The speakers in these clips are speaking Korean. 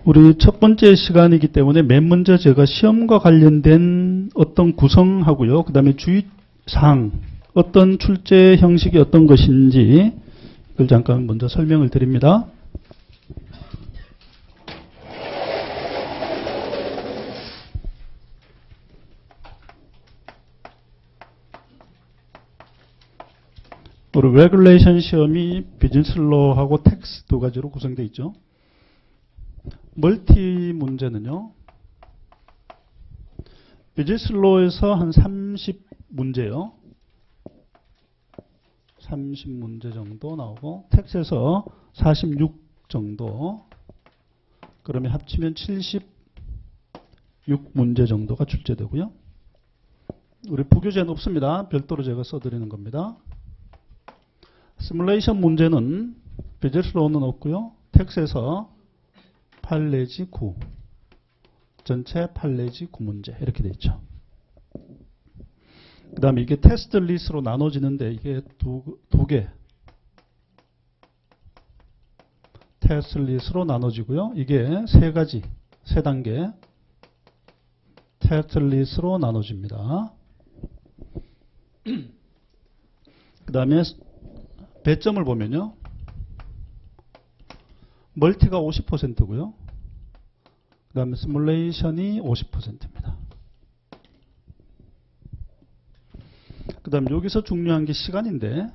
우리 첫 번째 시간이기 때문에 맨 먼저 제가 시험과 관련된 어떤 구성하고요. 그 다음에 주의사항, 어떤 출제 형식이 어떤 것인지 이걸 잠깐 먼저 설명을 드립니다. 우리 레귤레이션 시험이 비즈니스 로우하고 텍스 두 가지로 구성되어 있죠. 멀티 문제는요. 비즈니스 로우에서 한 30문제요. 30문제 정도 나오고 텍스에서 46 정도. 그러면 합치면 76문제 정도가 출제되고요. 우리 부교재는 없습니다. 별도로 제가 써드리는 겁니다. 시뮬레이션 문제는 비즈니스 로우는 없고요. 텍스에서 8 내지 9, 전체 8 내지 9문제 이렇게 되어 있죠. 그 다음에 이게 테스트 리스트로 나눠지는데 이게 두 개 테스트 리스트로 나눠지고요. 이게 세 가지, 세 단계 테스트 리스트로 나눠집니다. 그 다음에 배점을 보면요. 멀티가 50%고요. 그 다음에 시뮬레이션이 50%입니다. 그 다음에 여기서 중요한 게 시간인데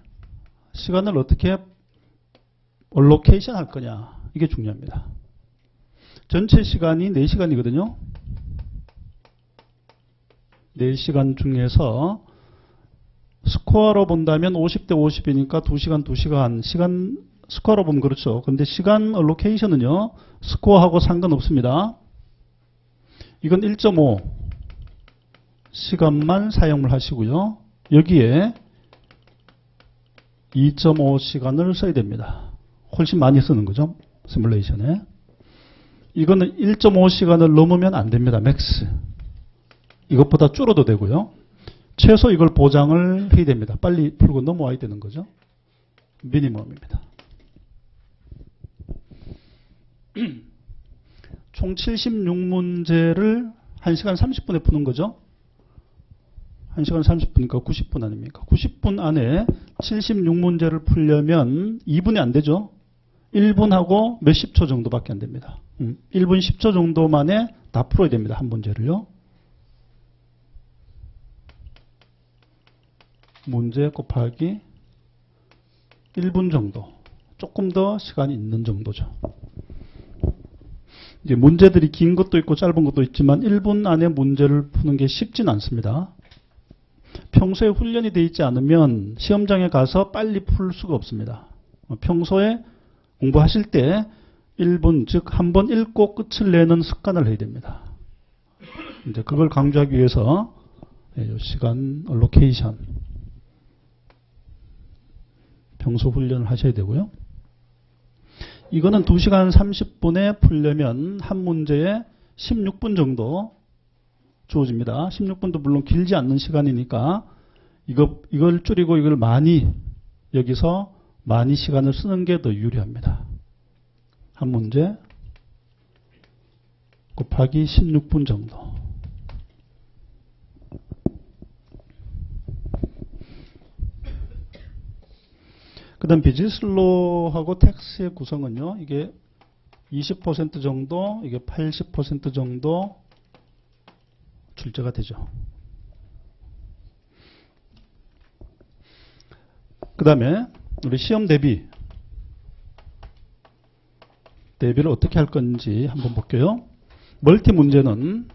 시간을 어떻게 얼로케이션 할 거냐 이게 중요합니다. 전체 시간이 4시간이거든요. 4시간 중에서 스코어로 본다면 50대 50이니까 2시간 2시간 시간 스코어로 보면 그렇죠. 근데 시간 얼로케이션은요. 스코어하고 상관없습니다. 이건 1.5 시간만 사용을 하시고요. 여기에 2.5시간을 써야 됩니다. 훨씬 많이 쓰는 거죠. 시뮬레이션에. 이거는 1.5시간을 넘으면 안 됩니다. 맥스. 이것보다 줄어도 되고요. 최소 이걸 보장을 해야 됩니다. 빨리 풀고 넘어와야 되는 거죠. 미니멈입니다. 총 76문제를 1시간 30분에 푸는 거죠. 1시간 30분이니까 90분 아닙니까? 90분 안에 76문제를 풀려면 2분이 안 되죠. 1분하고 몇십 초 정도밖에 안 됩니다. 1분 10초 정도 만에 다 풀어야 됩니다. 한 문제를요. 문제 곱하기 1분 정도. 조금 더 시간이 있는 정도죠. 이제 문제들이 긴 것도 있고 짧은 것도 있지만 1분 안에 문제를 푸는 게 쉽진 않습니다. 평소에 훈련이 되어 있지 않으면 시험장에 가서 빨리 풀 수가 없습니다. 평소에 공부하실 때 1분, 즉 한 번 읽고 끝을 내는 습관을 해야 됩니다. 이제 그걸 강조하기 위해서 시간 얼로케이션 평소 훈련을 하셔야 되고요. 이거는 2시간 30분에 풀려면 한 문제에 16분 정도 주어집니다. 16분도 물론 길지 않는 시간이니까 이걸 줄이고 이걸 많이 여기서 많이 시간을 쓰는 게 더 유리합니다. 한 문제 곱하기 16분 정도. 그 다음 비즈니스 로우하고 텍스의 구성은요. 이게 20% 정도, 이게 80% 정도 출제가 되죠. 그 다음에 우리 시험 대비를 어떻게 할 건지 한번 볼게요. 멀티 문제는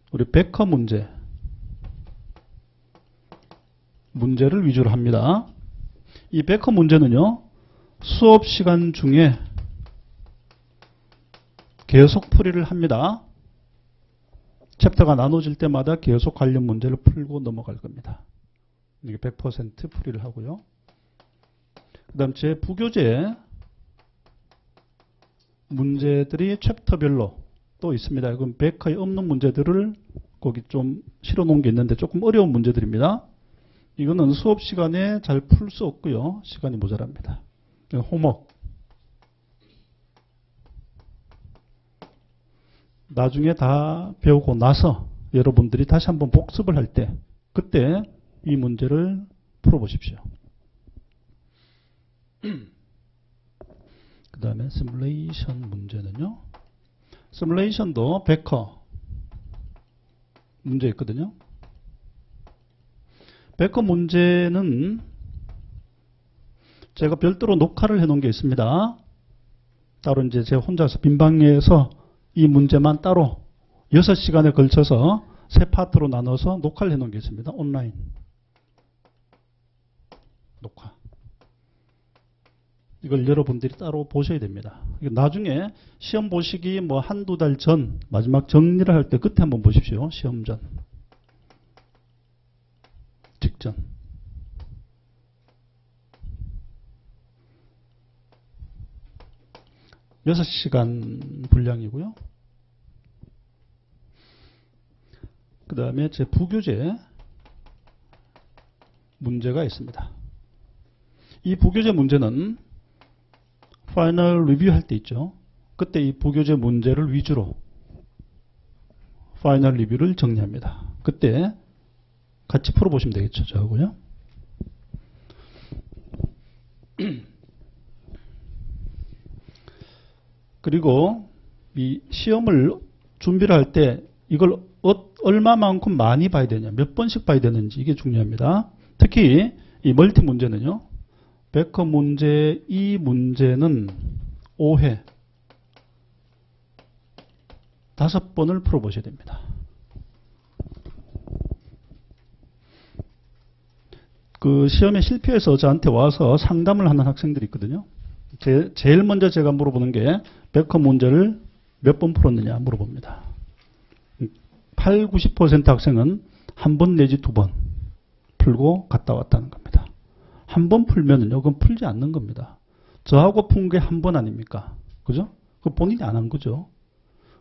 우리 백커 문제를 위주로 합니다. 이 백커 문제는요. 수업 시간 중에 계속 풀이를 합니다. 챕터가 나눠질 때마다 계속 관련 문제를 풀고 넘어갈 겁니다. 이게 100% 풀이를 하고요. 그 다음 제 부교재 문제들이 챕터별로 또 있습니다. 그럼 백커에 없는 문제들을 거기 좀 실어 놓은 게 있는데 조금 어려운 문제들입니다. 이거는 수업 시간에 잘 풀 수 없고요. 시간이 모자랍니다. 홈워크 나중에 다 배우고 나서 여러분들이 다시 한번 복습을 할 때 그때 이 문제를 풀어보십시오. 그 다음에 시뮬레이션 문제는요. 시뮬레이션도 베커 문제 있거든요. 베커 문제는 제가 별도로 녹화를 해놓은 게 있습니다. 따로 이제 제가 혼자서 빈방에서 이 문제만 따로 6시간에 걸쳐서 세 파트로 나눠서 녹화를 해놓은 게 있습니다. 온라인 녹화. 이걸 여러분들이 따로 보셔야 됩니다. 나중에 시험 보시기 뭐 한두 달 전, 마지막 정리를 할 때 그때 한번 보십시오. 시험 전. 직전. 여섯 시간 분량이고요. 그 다음에 제 부교재 문제가 있습니다. 이 부교재 문제는 파이널 리뷰 할 때 있죠. 그때 이 부교재 문제를 위주로 파이널 리뷰를 정리합니다. 그때 같이 풀어보시면 되겠죠. 저하고요. 그리고 이 시험을 준비를 할 때 이걸 얼마만큼 많이 봐야 되냐, 몇 번씩 봐야 되는지 이게 중요합니다. 특히 이 멀티 문제는요. 베커 문제, 이 문제는 5회 5번을 풀어보셔야 됩니다. 그 시험에 실패해서 저한테 와서 상담을 하는 학생들이 있거든요. 제일 먼저 제가 물어보는 게 베커 문제를 몇 번 풀었느냐 물어봅니다. 8, 90% 학생은 한 번 내지 2번 풀고 갔다 왔다는 겁니다. 한 번 풀면은요, 그건 풀지 않는 겁니다. 저하고 푼 게 한 번 아닙니까? 그죠? 그 본인이 안 한 거죠.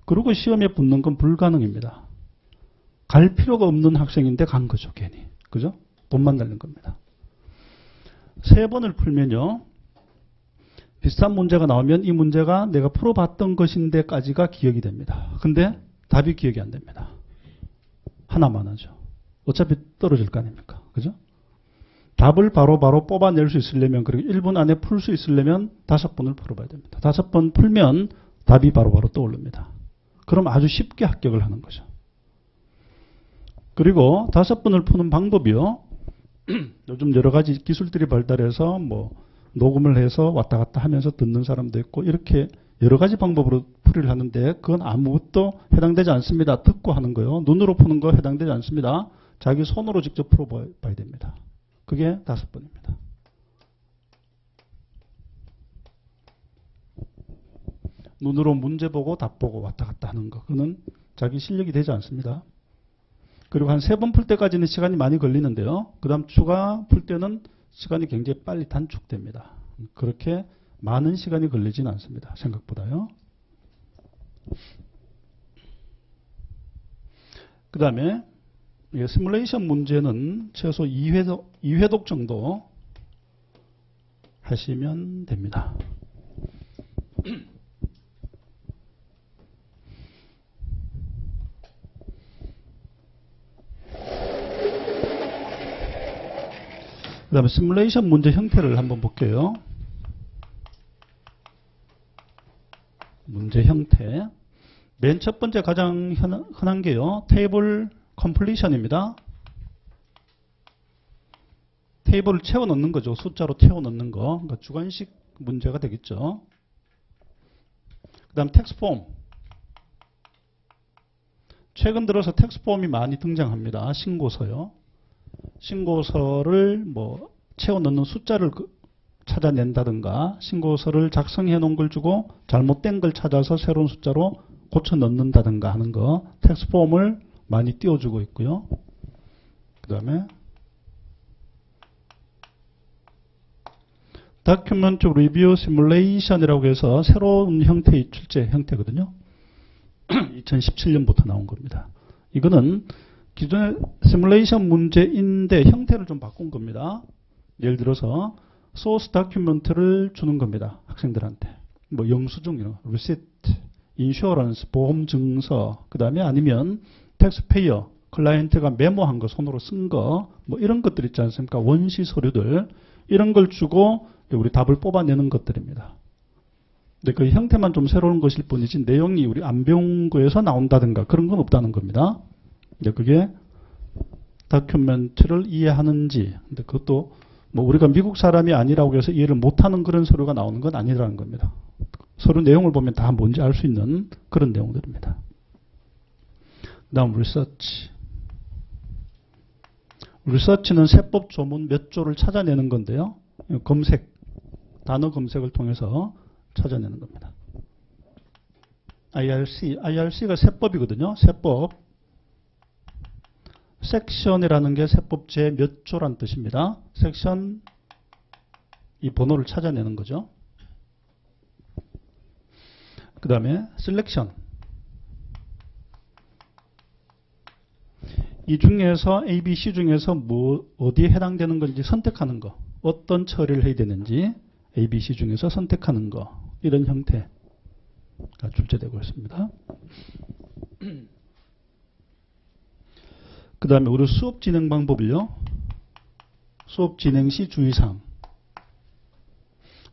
그리고 시험에 붙는 건 불가능입니다. 갈 필요가 없는 학생인데 간 거죠, 괜히. 그죠? 돈만 날린 겁니다. 3번을 풀면요, 비슷한 문제가 나오면 이 문제가 내가 풀어봤던 것인데까지가 기억이 됩니다. 근데 답이 기억이 안 됩니다. 하나만 하죠. 어차피 떨어질 거 아닙니까? 그죠? 답을 바로 뽑아낼 수 있으려면, 그리고 1분 안에 풀 수 있으려면 5번을 풀어봐야 됩니다. 5번 풀면 답이 바로 떠오릅니다. 그럼 아주 쉽게 합격을 하는 거죠. 그리고 5번을 푸는 방법이요. 요즘 여러 가지 기술들이 발달해서 뭐 녹음을 해서 왔다 갔다 하면서 듣는 사람도 있고 이렇게 여러 가지 방법으로 풀이를 하는데 그건 아무것도 해당되지 않습니다. 듣고 하는 거요. 눈으로 푸는 거 해당되지 않습니다. 자기 손으로 직접 풀어봐야 됩니다. 그게 5번입니다. 눈으로 문제 보고 답 보고 왔다 갔다 하는 거. 그거는 자기 실력이 되지 않습니다. 그리고 한 3번 풀 때까지는 시간이 많이 걸리는데요. 그 다음 추가 풀 때는 시간이 굉장히 빨리 단축됩니다. 그렇게 많은 시간이 걸리지는 않습니다. 생각보다요. 그 다음에 시뮬레이션 문제는 최소 2회독 정도 하시면 됩니다. 그 다음에 시뮬레이션 문제 형태를 한번 볼게요. 문제 형태. 맨 첫 번째 가장 흔한 게요. 테이블 컴플리션입니다. 테이블을 채워 넣는 거죠. 숫자로 채워 넣는 거. 그러니까 주관식 문제가 되겠죠. 그 다음 텍스트폼. 최근 들어서 텍스트폼이 많이 등장합니다. 신고서요. 신고서를 뭐 채워 넣는 숫자를 찾아낸다든가 신고서를 작성해 놓은 걸 주고 잘못된 걸 찾아서 새로운 숫자로 고쳐 넣는다든가 하는 거 텍스트폼을 많이 띄워주고 있고요. 그 다음에 다큐멘트 리뷰 시뮬레이션이라고 해서 새로운 형태의 출제 형태거든요. 2017년부터 나온 겁니다. 이거는 기존의 시뮬레이션 문제인데 형태를 좀 바꾼 겁니다. 예를 들어서 소스 다큐멘트를 주는 겁니다. 학생들한테. 뭐 영수증, 리시트 인슈어런스, 보험 증서, 그 다음에 아니면 텍스페이어, 클라이언트가 메모한 거, 손으로 쓴 거, 뭐 이런 것들 있지 않습니까? 원시 서류들, 이런 걸 주고 우리 답을 뽑아내는 것들입니다. 근데 그 형태만 좀 새로운 것일 뿐이지 내용이 우리 안 배운 거에서 나온다든가 그런 건 없다는 겁니다. 근데 그게 다큐멘트를 이해하는지, 근데 그것도 뭐 우리가 미국 사람이 아니라고 해서 이해를 못하는 그런 서류가 나오는 건 아니라는 겁니다. 서류 내용을 보면 다 뭔지 알 수 있는 그런 내용들입니다. 그 다음 리서치. 리서치는 세법 조문 몇 조를 찾아내는 건데요. 검색, 단어 검색을 통해서 찾아내는 겁니다. IRC가 세법이거든요. 세법. 섹션이라는 게 세법 제 몇 조란 뜻입니다. 섹션, 이 번호를 찾아내는 거죠. 그 다음에 셀렉션. 이 중에서 A, B, C 중에서 어디에 해당되는 건지 선택하는 거. 어떤 처리를 해야 되는지 A, B, C 중에서 선택하는 거. 이런 형태가 출제되고 있습니다. 그 다음에 우리 수업 진행 방법을요. 수업 진행 시 주의사항.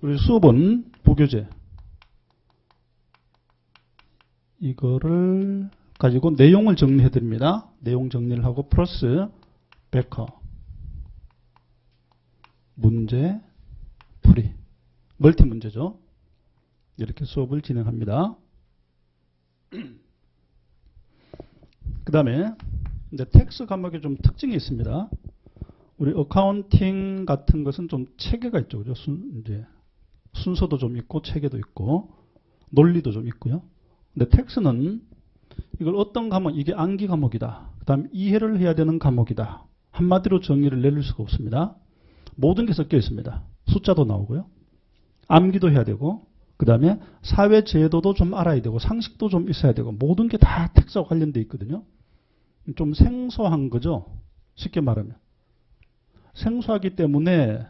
우리 수업은 부교재. 이거를 가지고 내용을 정리해 드립니다. 내용 정리를 하고 플러스 백허. 문제 풀이. 멀티 문제죠. 이렇게 수업을 진행합니다. 그 다음에 이제 텍스 과목에 좀 특징이 있습니다. 우리 어카운팅 같은 것은 좀 체계가 있죠. 그죠? 이제 순서도 좀 있고 체계도 있고 논리도 좀 있고요. 근데 텍스는 이걸 어떤 과목, 이게 암기 과목이다. 그 다음 이해를 해야 되는 과목이다. 한마디로 정의를 내릴 수가 없습니다. 모든 게 섞여 있습니다. 숫자도 나오고요. 암기도 해야 되고 그 다음에 사회 제도도 좀 알아야 되고 상식도 좀 있어야 되고 모든 게 다 텍스와 관련되어 있거든요. 좀 생소한 거죠. 쉽게 말하면. 생소하기 때문에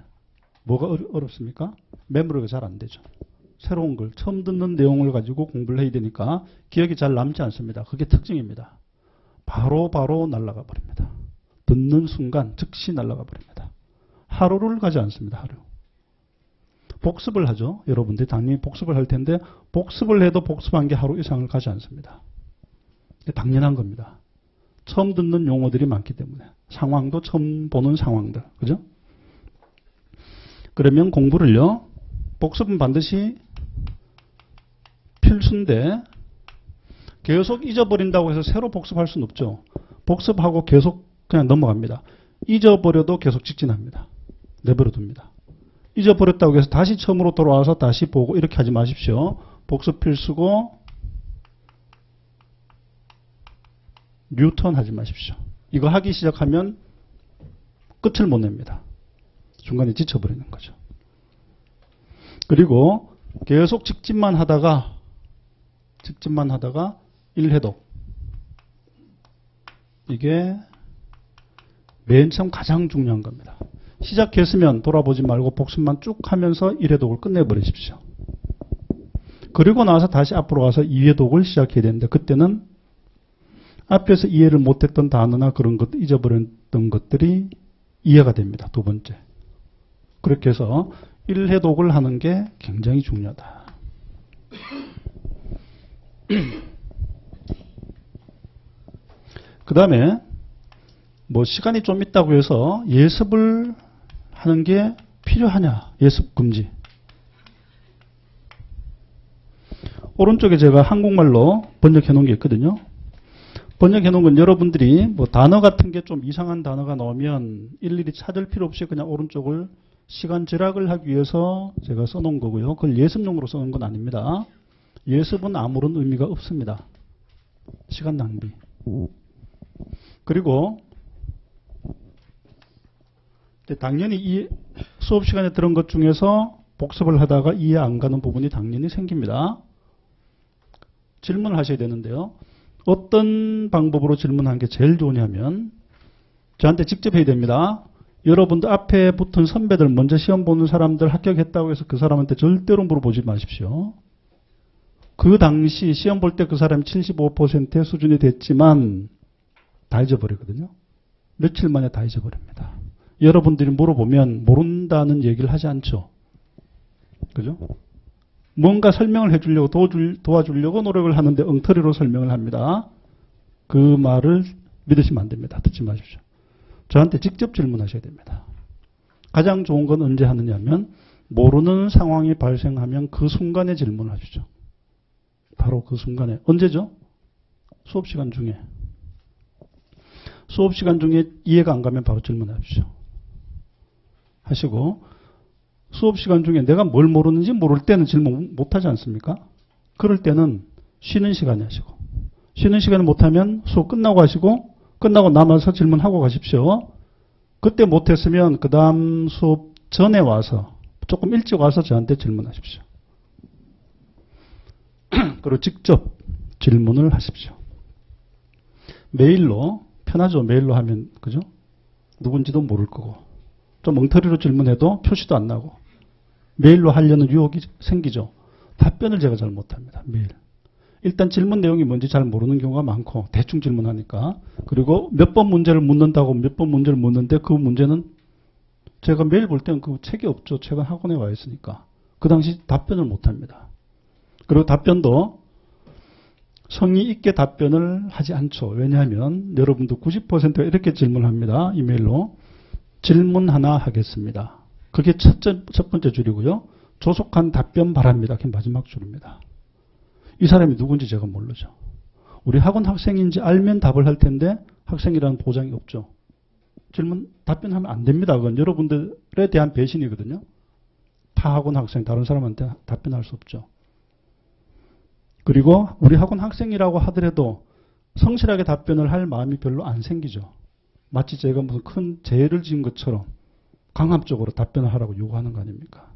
뭐가 어렵습니까? 메모리가 잘 안 되죠. 새로운 걸 처음 듣는 내용을 가지고 공부를 해야 되니까 기억이 잘 남지 않습니다. 그게 특징입니다. 바로 날아가 버립니다. 듣는 순간 즉시 날아가 버립니다. 하루를 가지 않습니다. 하루. 복습을 하죠. 여러분들이 당연히 복습을 할 텐데 복습을 해도 복습한 게 하루 이상을 가지 않습니다. 당연한 겁니다. 처음 듣는 용어들이 많기 때문에 상황도 처음 보는 상황들. 그죠? 그러면 공부를요. 복습은 반드시 필수인데 계속 잊어버린다고 해서 새로 복습할 수는 없죠. 복습하고 계속 그냥 넘어갑니다. 잊어버려도 계속 직진합니다. 내버려둡니다. 잊어버렸다고 해서 다시 처음으로 돌아와서 다시 보고 이렇게 하지 마십시오. 복습 필수고 뉴턴 하지 마십시오. 이거 하기 시작하면 끝을 못 냅니다. 중간에 지쳐버리는 거죠. 그리고 계속 직진만 하다가 일해독. 이게 맨 처음 가장 중요한 겁니다. 시작했으면 돌아보지 말고 복습만 쭉 하면서 1회독을 끝내버리십시오. 그리고 나서 다시 앞으로 가서 2회독을 시작해야 되는데 그때는 앞에서 이해를 못했던 단어나 그런 것, 잊어버렸던 것들이 이해가 됩니다. 두 번째. 그렇게 해서 1회독을 하는 게 굉장히 중요하다. 그 다음에 뭐 시간이 좀 있다고 해서 예습을 하는 게 필요하냐? 예습 금지. 오른쪽에 제가 한국말로 번역해 놓은 게 있거든요. 번역해 놓은 건 여러분들이 뭐 단어 같은 게 좀 이상한 단어가 나오면 일일이 찾을 필요 없이 그냥 오른쪽을 시간 절약을 하기 위해서 제가 써놓은 거고요. 그걸 예습용으로 써놓은 건 아닙니다. 예습은 아무런 의미가 없습니다. 시간 낭비. 그리고 당연히 이 수업 시간에 들은 것 중에서 복습을 하다가 이해 안 가는 부분이 당연히 생깁니다. 질문을 하셔야 되는데요. 어떤 방법으로 질문하는 게 제일 좋으냐면 저한테 직접 해야 됩니다. 여러분들 앞에 붙은 선배들, 먼저 시험 보는 사람들 합격했다고 해서 그 사람한테 절대로 물어보지 마십시오. 그 당시 시험 볼 때 그 사람이 75%의 수준이 됐지만 다 잊어버리거든요. 며칠 만에 다 잊어버립니다. 여러분들이 물어보면 모른다는 얘기를 하지 않죠. 그죠? 뭔가 설명을 해주려고 도와주려고 노력을 하는데 엉터리로 설명을 합니다. 그 말을 믿으시면 안 됩니다. 듣지 마십시오. 저한테 직접 질문하셔야 됩니다. 가장 좋은 건 언제 하느냐면 모르는 상황이 발생하면 그 순간에 질문을 하시죠. 바로 그 순간에. 언제죠? 수업 시간 중에. 수업 시간 중에 이해가 안 가면 바로 질문하십시오. 하시고 수업 시간 중에 내가 뭘 모르는지 모를 때는 질문 못하지 않습니까? 그럴 때는 쉬는 시간에 하시고 쉬는 시간에 못하면 수업 끝나고 하시고 끝나고 남아서 질문하고 가십시오. 그때 못했으면 그 다음 수업 전에 와서 조금 일찍 와서 저한테 질문하십시오. 그리고 직접 질문을 하십시오. 메일로 편하죠. 메일로 하면 그죠? 누군지도 모를 거고 좀 엉터리로 질문해도 표시도 안 나고 메일로 하려는 유혹이 생기죠. 답변을 제가 잘 못합니다. 메일. 일단 질문 내용이 뭔지 잘 모르는 경우가 많고 대충 질문하니까 그리고 몇 번 문제를 묻는다고 몇 번 문제를 묻는데 그 문제는 제가 메일 볼 때는 그 책이 없죠. 책은 학원에 와 있으니까 그 당시 답변을 못합니다. 그리고 답변도 성의 있게 답변을 하지 않죠. 왜냐하면 여러분도 90%가 이렇게 질문합니다. 이메일로 질문 하나 하겠습니다. 그게 첫 번째 줄이고요. 조속한 답변 바랍니다. 그게 마지막 줄입니다. 이 사람이 누군지 제가 모르죠. 우리 학원 학생인지 알면 답을 할 텐데 학생이라는 보장이 없죠. 질문 답변하면 안 됩니다. 그건 여러분들에 대한 배신이거든요. 타 학원 학생 다른 사람한테 답변할 수 없죠. 그리고 우리 학원 학생이라고 하더라도 성실하게 답변을 할 마음이 별로 안 생기죠. 마치 제가 무슨 큰 죄를 지은 것처럼 강압적으로 답변을 하라고 요구하는 거 아닙니까?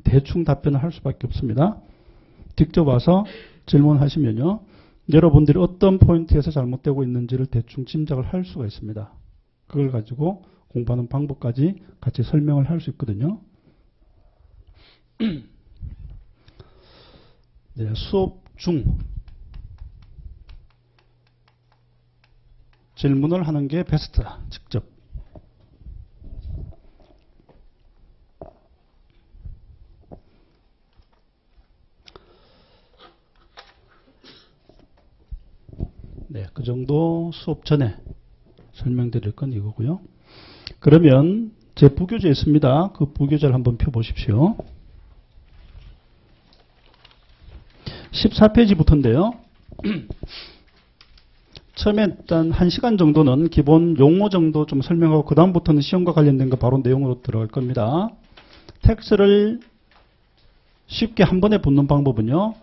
대충 답변을 할 수밖에 없습니다. 직접 와서 질문하시면요. 여러분들이 어떤 포인트에서 잘못되고 있는지를 대충 짐작을 할 수가 있습니다. 그걸 가지고 공부하는 방법까지 같이 설명을 할 수 있거든요. 네, 수업 중 질문을 하는 게 베스트다. 직접. 네, 그 정도 수업 전에 설명드릴 건 이거고요. 그러면 제 부교재 있습니다. 그 부교재를 한번 펴보십시오. 14페이지부터인데요. 처음에 일단 1시간 정도는 기본 용어 정도 좀 설명하고 그 다음부터는 시험과 관련된 거 바로 내용으로 들어갈 겁니다. 텍스트를 쉽게 한 번에 붙는 방법은요.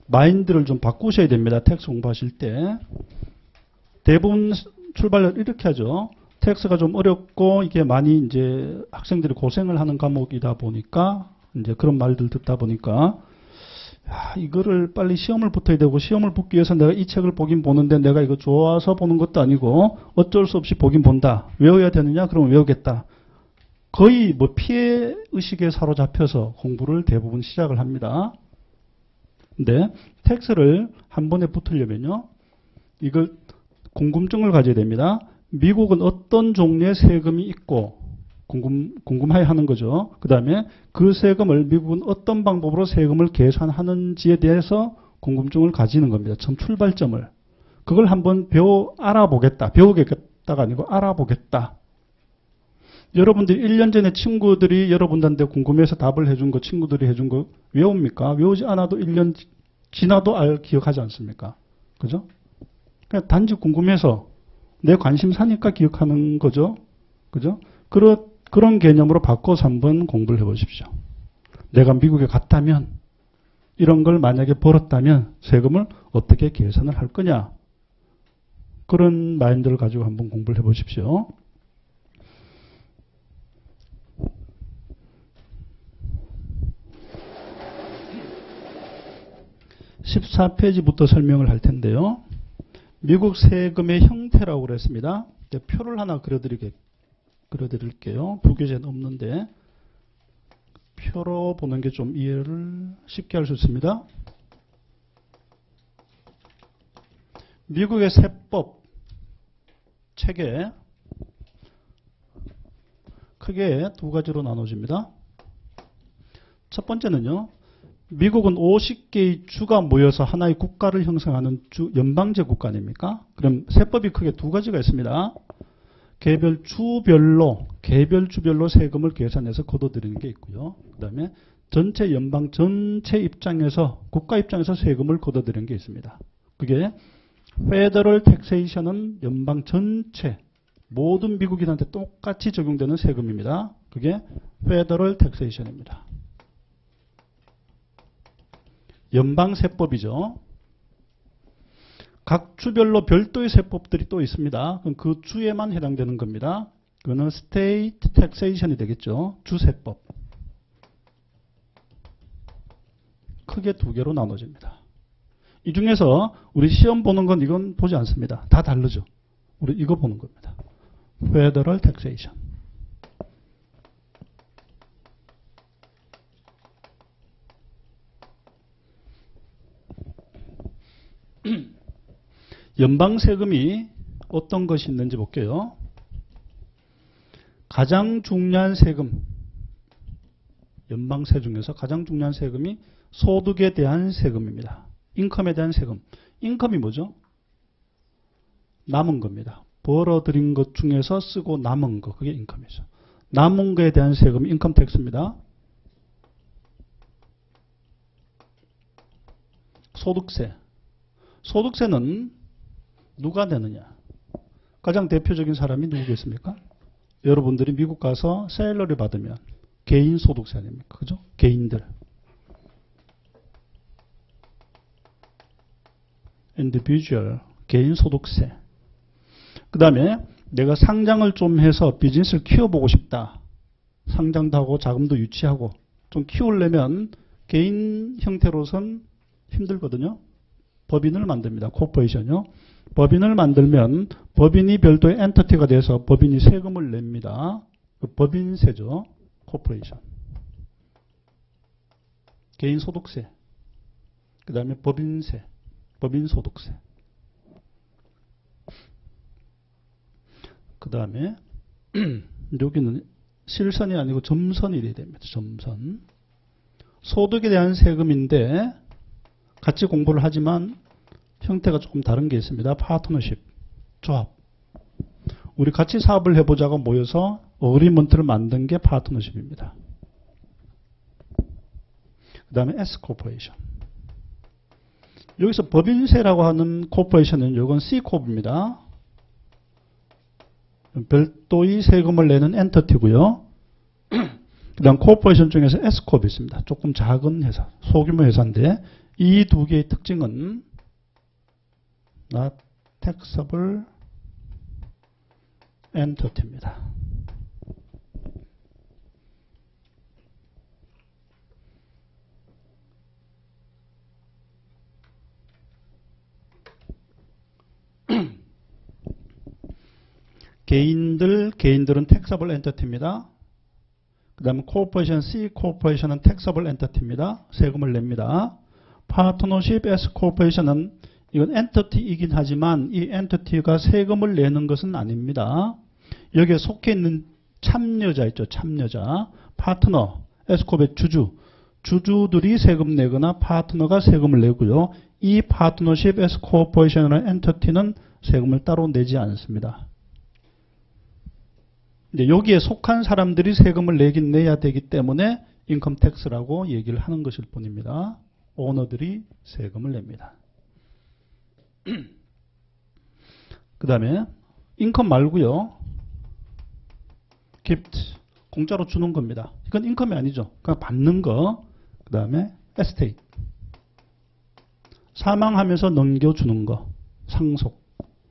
마인드를 좀 바꾸셔야 됩니다. 텍스트 공부하실 때. 대부분 출발을 이렇게 하죠. 텍스트가 좀 어렵고 이게 많이 이제 학생들이 고생을 하는 과목이다 보니까 이제 그런 말들 듣다 보니까 이거를 빨리 시험을 붙어야 되고 시험을 붙기 위해서 내가 이 책을 보긴 보는데 내가 이거 좋아서 보는 것도 아니고 어쩔 수 없이 보긴 본다. 외워야 되느냐? 그럼 외우겠다. 거의 뭐 피해 의식에 사로잡혀서 공부를 대부분 시작을 합니다. 근데 텍스트를 한 번에 붙으려면요. 이걸 궁금증을 가져야 됩니다. 미국은 어떤 종류의 세금이 있고 궁금하게 하는 거죠. 그 다음에 그 세금을 미국은 어떤 방법으로 세금을 계산하는지에 대해서 궁금증을 가지는 겁니다. 처음 출발점을. 그걸 한번 알아보겠다. 배우겠다가 아니고 알아보겠다. 여러분들이 1년 전에 친구들이 여러분들한테 궁금해서 답을 해준 거, 친구들이 해준 거 외웁니까? 외우지 않아도 1년 지나도 기억하지 않습니까? 그죠? 그냥 단지 궁금해서 내 관심사니까 기억하는 거죠. 그죠? 그런 개념으로 바꿔서 한번 공부를 해보십시오. 내가 미국에 갔다면 이런 걸 만약에 벌었다면 세금을 어떻게 계산을 할 거냐. 그런 마인드를 가지고 한번 공부를 해보십시오. (14페이지부터) 설명을 할 텐데요. 미국 세금의 형태라고 그랬습니다. 표를 하나 그려드릴게요. 부교재는 없는데 표로 보는 게 좀 이해를 쉽게 할 수 있습니다. 미국의 세법 체계 크게 두 가지로 나눠집니다. 첫 번째는요. 미국은 50개의 주가 모여서 하나의 국가를 형성하는 연방제 국가 아닙니까? 그럼 세법이 크게 두 가지가 있습니다. 개별 주별로 세금을 계산해서 걷어들이는 게 있고요. 그 다음에 전체 연방 전체 입장에서 국가 입장에서 세금을 걷어들이는 게 있습니다. 그게 페더럴 텍세이션은 연방 전체 모든 미국인한테 똑같이 적용되는 세금입니다. 그게 페더럴 텍세이션입니다. 연방세법이죠. 각 주별로 별도의 세법들이 또 있습니다. 그럼 그 주에만 해당되는 겁니다. 그거는 스테이트 텍세이션이 되겠죠. 주세법. 크게 두 개로 나눠집니다. 이 중에서 우리 시험 보는 건 이건 보지 않습니다. 다 다르죠. 우리 이거 보는 겁니다. Federal Taxation. 연방세금이 어떤 것이 있는지 볼게요. 가장 중요한 세금, 연방세 중에서 가장 중요한 세금이 소득에 대한 세금입니다. 인컴에 대한 세금. 인컴이 뭐죠? 남은 겁니다. 벌어들인 것 중에서 쓰고 남은 거, 그게 인컴이죠. 남은 거에 대한 세금이 인컴 텍스입니다. 소득세. 소득세는 누가 내느냐? 가장 대표적인 사람이 누구겠습니까? 여러분들이 미국 가서 셀러리 받으면 개인 소득세 아닙니까? 그죠? 개인들. individual, 개인 소득세. 그 다음에 내가 상장을 좀 해서 비즈니스를 키워보고 싶다. 상장도 하고 자금도 유치하고 좀 키우려면 개인 형태로선 힘들거든요. 법인을 만듭니다. 코퍼레이션요. 법인을 만들면 법인이 별도의 엔터티가 돼서 법인이 세금을 냅니다. 그 법인세죠. 코퍼레이션. 개인 소득세. 그 다음에 법인세. 법인소득세. 그 다음에 여기는 실선이 아니고 점선이 돼야 됩니다. 점선. 소득에 대한 세금인데 같이 공부를 하지만 형태가 조금 다른 게 있습니다. 파트너십, 조합. 우리 같이 사업을 해보자고 모여서 어그리먼트를 만든 게 파트너십입니다. 그 다음에 S코퍼레이션. 여기서 법인세라고 하는 코퍼레이션은 이건 C코프입니다. 별도의 세금을 내는 엔터티고요. 그 다음 코퍼레이션 중에서 S코프 있습니다. 조금 작은 회사, 소규모 회사인데 이 두 개의 특징은 not taxable entity입니다. 개인들은 taxable entity입니다. 그 다음에 corporation, C corporation은 taxable entity입니다. 세금을 냅니다. partnership, S corporation은 이건 entity이긴 하지만 이 entity가 세금을 내는 것은 아닙니다. 여기에 속해 있는 참여자 있죠. 참여자. 파트너, S corp의 주주들이 세금 내거나 파트너가 세금을 내고요. 이 partnership, S corporation이라는 entity는 세금을 따로 내지 않습니다. 여기에 속한 사람들이 세금을 내긴 내야 되기 때문에 인컴 텍스라고 얘기를 하는 것일 뿐입니다. 오너들이 세금을 냅니다. 그 다음에 인컴 말고요. gift, 공짜로 주는 겁니다. 이건 인컴이 아니죠. 그냥 받는 거. 그 다음에 estate, 사망하면서 넘겨주는 거.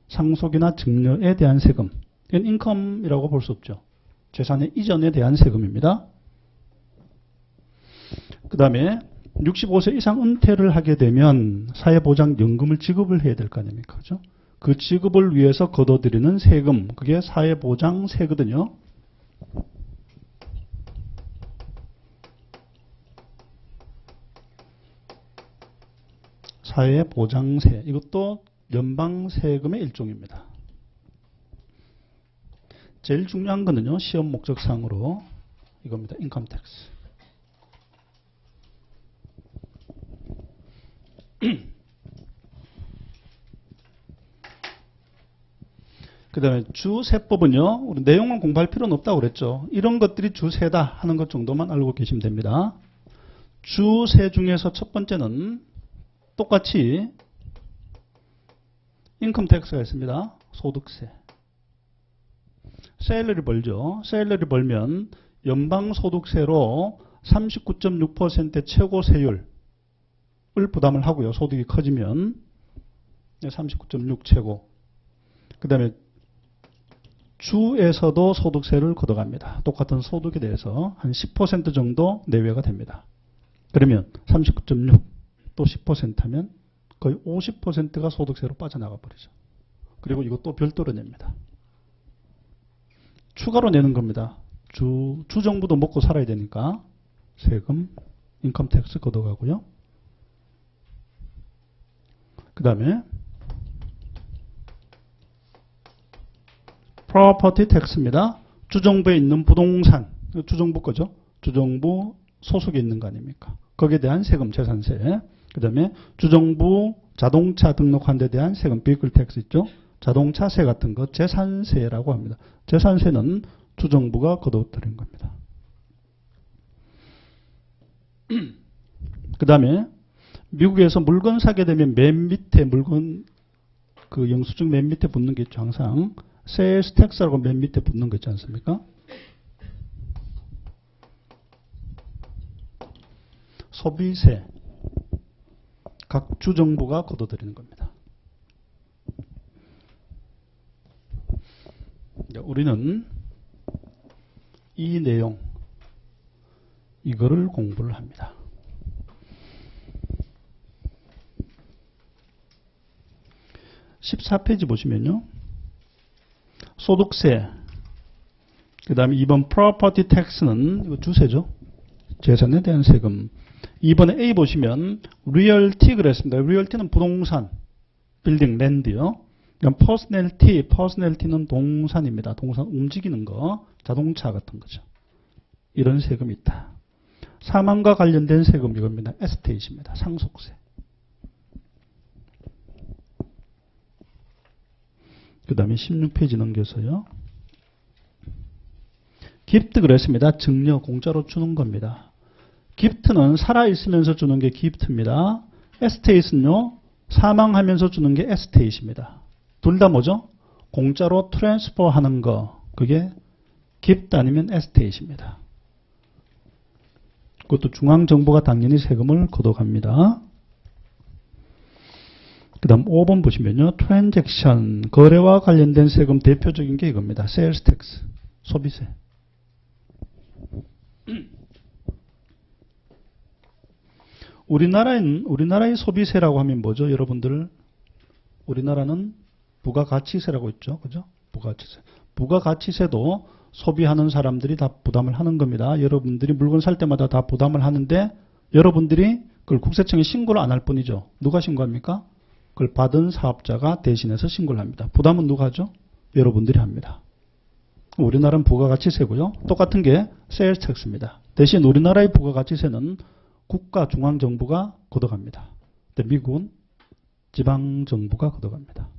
상속이나 증여에 대한 세금. 이건 인컴이라고 볼 수 없죠. 재산의 이전에 대한 세금입니다. 그 다음에 65세 이상 은퇴를 하게 되면 사회보장연금을 지급을 해야 될 거 아닙니까? 그죠? 그 지급을 위해서 걷어들이는 세금, 그게 사회보장세거든요. 사회보장세. 이것도 연방세금의 일종입니다. 제일 중요한 거는요, 시험 목적상으로 이겁니다. 인컴 텍스. 그 다음에 주세법은요, 우리 내용을 공부할 필요는 없다고 그랬죠. 이런 것들이 주세다 하는 것 정도만 알고 계시면 됩니다. 주세 중에서 첫 번째는 똑같이 인컴 텍스가 있습니다. 소득세. 셀러리 벌죠. 셀러리 벌면 연방소득세로 39.6%의 최고 세율을 부담을 하고요. 소득이 커지면 39.6 최고. 그 다음에 주에서도 소득세를 걷어갑니다. 똑같은 소득에 대해서 한 10% 정도 내외가 됩니다. 그러면 39.6 또 10% 하면 거의 50%가 소득세로 빠져나가 버리죠. 그리고 이것도 별도로 냅니다. 추가로 내는 겁니다. 주정부도 먹고 살아야 되니까 세금, 인컴 텍스 걷어가고요. 그 다음에 프로퍼티 텍스입니다. 주정부에 있는 부동산, 주정부 거죠. 주정부 소속에 있는 거 아닙니까? 거기에 대한 세금, 재산세. 그 다음에 주정부 자동차 등록한 데 대한 세금, 비클 텍스 있죠. 자동차세 같은 거 재산세라고 합니다. 재산세는 주정부가 걷어들인 겁니다. 그 다음에 미국에서 물건 사게 되면 맨 밑에 물건 그 영수증 맨 밑에 붙는 게 있죠. 항상 세일스 텍스라고 맨 밑에 붙는 거 있지 않습니까? 소비세. 각 주정부가 걷어들이는 겁니다. 우리는 이 내용, 이거를 공부를 합니다. (14페이지) 보시면요. 소득세, 그 다음에 2번 property tax는 이거 주세죠. 재산에 대한 세금. 2번에 A 보시면 realty 그랬습니다. realty는 부동산, 빌딩, 랜드요. 그러니까 personality는 동산입니다. 동산 움직이는 거, 자동차 같은 거죠. 이런 세금이 있다. 사망과 관련된 세금 이겁니다. 에스테이트입니다. 상속세. 그 다음에 16페이지 넘겨서요. 기프트 그랬습니다. 증여, 공짜로 주는 겁니다. 기프트는 살아있으면서 주는 게 기프트입니다. 에스테이트는요, 사망하면서 주는 게 에스테이트입니다. 둘 다 뭐죠? 공짜로 트랜스퍼 하는 거, 그게 기프트 아니면 에스테이트입니다. 그것도 중앙정부가 당연히 세금을 걷어갑니다. 그 다음 5번 보시면요. 트랜잭션, 거래와 관련된 세금 대표적인 게 이겁니다. 세일스 텍스, 소비세. 우리나라의 소비세라고 하면 뭐죠? 여러분들, 우리나라는 부가가치세라고 있죠. 그죠? 부가가치세. 부가가치세도 소비하는 사람들이 다 부담을 하는 겁니다. 여러분들이 물건 살 때마다 다 부담을 하는데 여러분들이 그걸 국세청에 신고를 안 할 뿐이죠. 누가 신고합니까? 그걸 받은 사업자가 대신해서 신고를 합니다. 부담은 누가 하죠? 여러분들이 합니다. 우리나라는 부가가치세고요. 똑같은 게 세일스 텍스입니다. 대신 우리나라의 부가가치세는 국가 중앙정부가 걷어갑니다. 근데 미국은 지방정부가 걷어갑니다.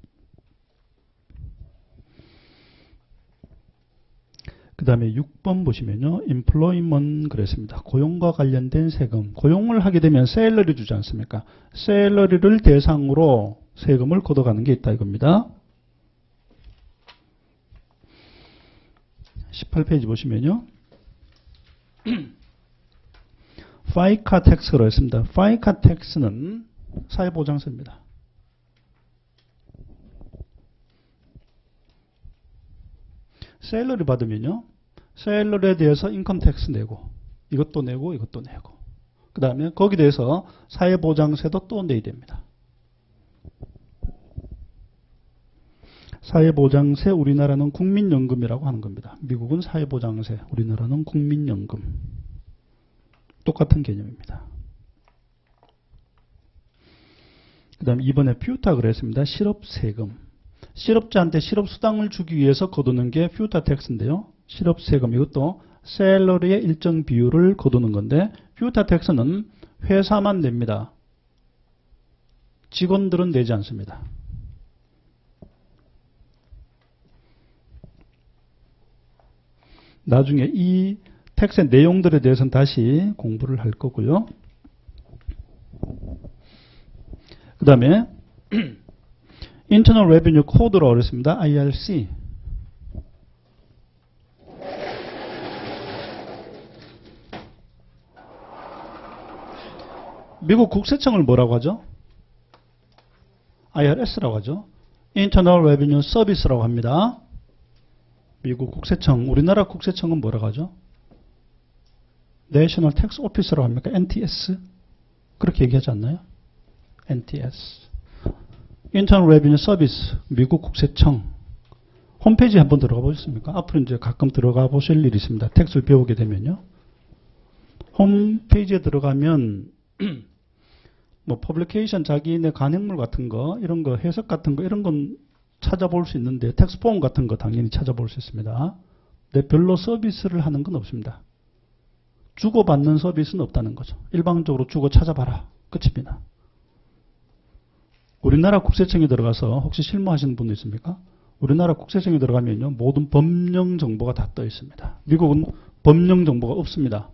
그 다음에 6번 보시면요. employment 그랬습니다. 고용과 관련된 세금. 고용을 하게 되면 셀러리 주지 않습니까? 셀러리를 대상으로 세금을 걷어가는 게 있다 이겁니다. 18페이지 보시면요. FICA 텍스로 했습니다. FICA 텍스는 사회보장세입니다. 셀러리 받으면요. 셀러리에 대해서 인컴 텍스 내고 이것도 내고 이것도 내고 그 다음에 거기에 대해서 사회보장세도 또 내야 됩니다. 사회보장세 우리나라는 국민연금이라고 하는 겁니다. 미국은 사회보장세 우리나라는 국민연금 똑같은 개념입니다. 그 다음에 이번에 퓨타그를 했습니다. 실업세금. 실업자한테 실업수당을 주기 위해서 거두는 게 퓨타 텍스인데요. 실업세금 이것도 셀러리의 일정 비율을 거두는 건데 퓨타 텍스는 회사만 냅니다. 직원들은 내지 않습니다. 나중에 이 텍스의 내용들에 대해서는 다시 공부를 할 거고요. 그 다음에 Internal Revenue Code라고 그랬습니다. IRC. 미국 국세청을 뭐라고 하죠? IRS라고 하죠. Internal Revenue Service라고 합니다. 미국 국세청, 우리나라 국세청은 뭐라고 하죠? National Tax Office라고 합니까? NTS? 그렇게 얘기하지 않나요? NTS. Internal Revenue Service, 미국 국세청. 홈페이지에 한번 들어가 보셨습니까? 앞으로 이제 가끔 들어가 보실 일이 있습니다. 텍스를 배우게 되면요. 홈페이지에 들어가면 뭐 퍼블리케이션 자기네 간행물 같은 거 이런 거 해석 같은 거 이런 건 찾아볼 수 있는데 텍스트 폼 같은 거 당연히 찾아볼 수 있습니다. 근데 별로 서비스를 하는 건 없습니다. 주고받는 서비스는 없다는 거죠. 일방적으로 주고 찾아봐라. 끝입니다. 우리나라 국세청에 들어가서 혹시 실무하시는 분 있습니까? 우리나라 국세청에 들어가면요 모든 법령 정보가 다 떠 있습니다. 미국은 법령 정보가 없습니다.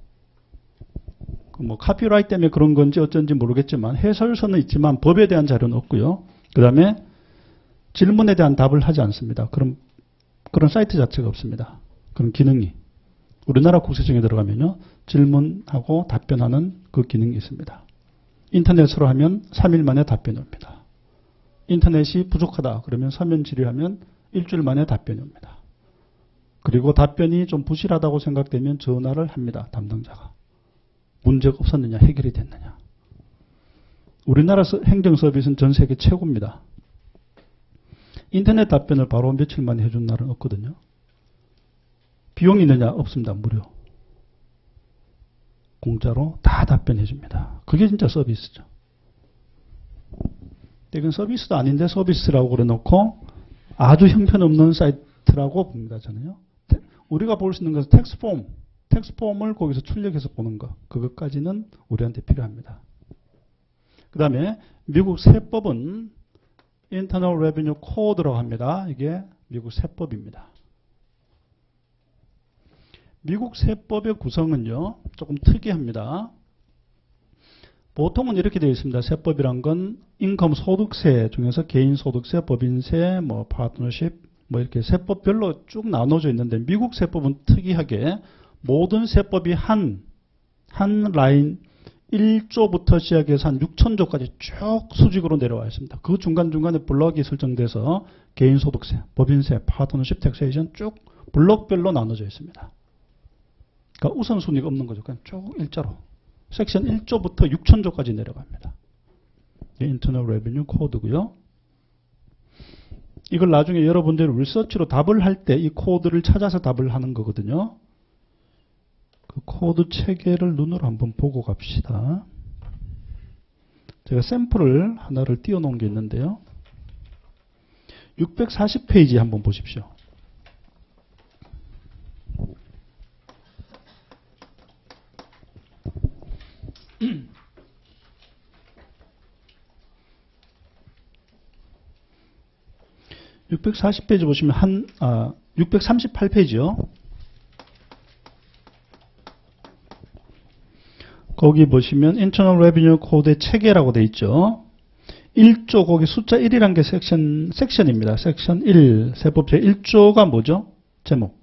뭐 카피라이트 때문에 그런 건지 어쩐지 모르겠지만 해설서는 있지만 법에 대한 자료는 없고요. 그 다음에 질문에 대한 답을 하지 않습니다. 그런 사이트 자체가 없습니다. 그런 기능이. 우리나라 국세청에 들어가면요 질문하고 답변하는 그 기능이 있습니다. 인터넷으로 하면 3일 만에 답변이 옵니다. 인터넷이 부족하다 그러면 서면 질의하면 일주일 만에 답변이 옵니다. 그리고 답변이 좀 부실하다고 생각되면 전화를 합니다. 담당자가. 문제가 없었느냐, 해결이 됐느냐. 우리나라 행정 서비스는 전 세계 최고입니다. 인터넷 답변을 바로 며칠 만에 해준 날은 없거든요. 비용이 있느냐? 없습니다. 무료. 공짜로 다 답변해 줍니다. 그게 진짜 서비스죠. 이건 서비스도 아닌데 서비스라고 그래놓고 아주 형편없는 사이트라고 봅니다. 저는요. 우리가 볼 수 있는 것은 텍스폼을 거기서 출력해서 보는 것. 그것까지는 우리한테 필요합니다. 그 다음에 미국 세법은 Internal Revenue Code라고 합니다. 이게 미국 세법입니다. 미국 세법의 구성은요 조금 특이합니다. 보통은 이렇게 되어 있습니다. 세법이란 건 인컴 소득세 중에서 개인소득세, 법인세, 뭐 파트너십 뭐 이렇게 세법별로 쭉 나눠져 있는데 미국 세법은 특이하게 모든 세법이 한 라인 1조부터 시작해서 한 6천조까지 쭉 수직으로 내려와 있습니다. 그 중간중간에 블럭이 설정돼서 개인소득세, 법인세, 파트너십 텍세이션 쭉 블럭별로 나눠져 있습니다. 그러니까 우선순위가 없는 거죠. 그냥 쭉 일자로. 섹션 1조부터 6천조까지 내려갑니다. 이게 인터널 레비뉴 코드고요. 이걸 나중에 여러분들이 리서치로 답을 할 때 이 코드를 찾아서 답을 하는 거거든요. 그 코드 체계를 눈으로 한번 보고 갑시다. 제가 샘플을 하나를 띄워놓은 게 있는데요. 640페이지 한번 보십시오. (640페이지) 보시면 638페이지요. 거기 보시면 Internal Revenue Code의 체계라고 되어 있죠. 1조 거기 숫자 1이란 게 섹션입니다. 섹션 1 세법 제1조가 뭐죠? 제목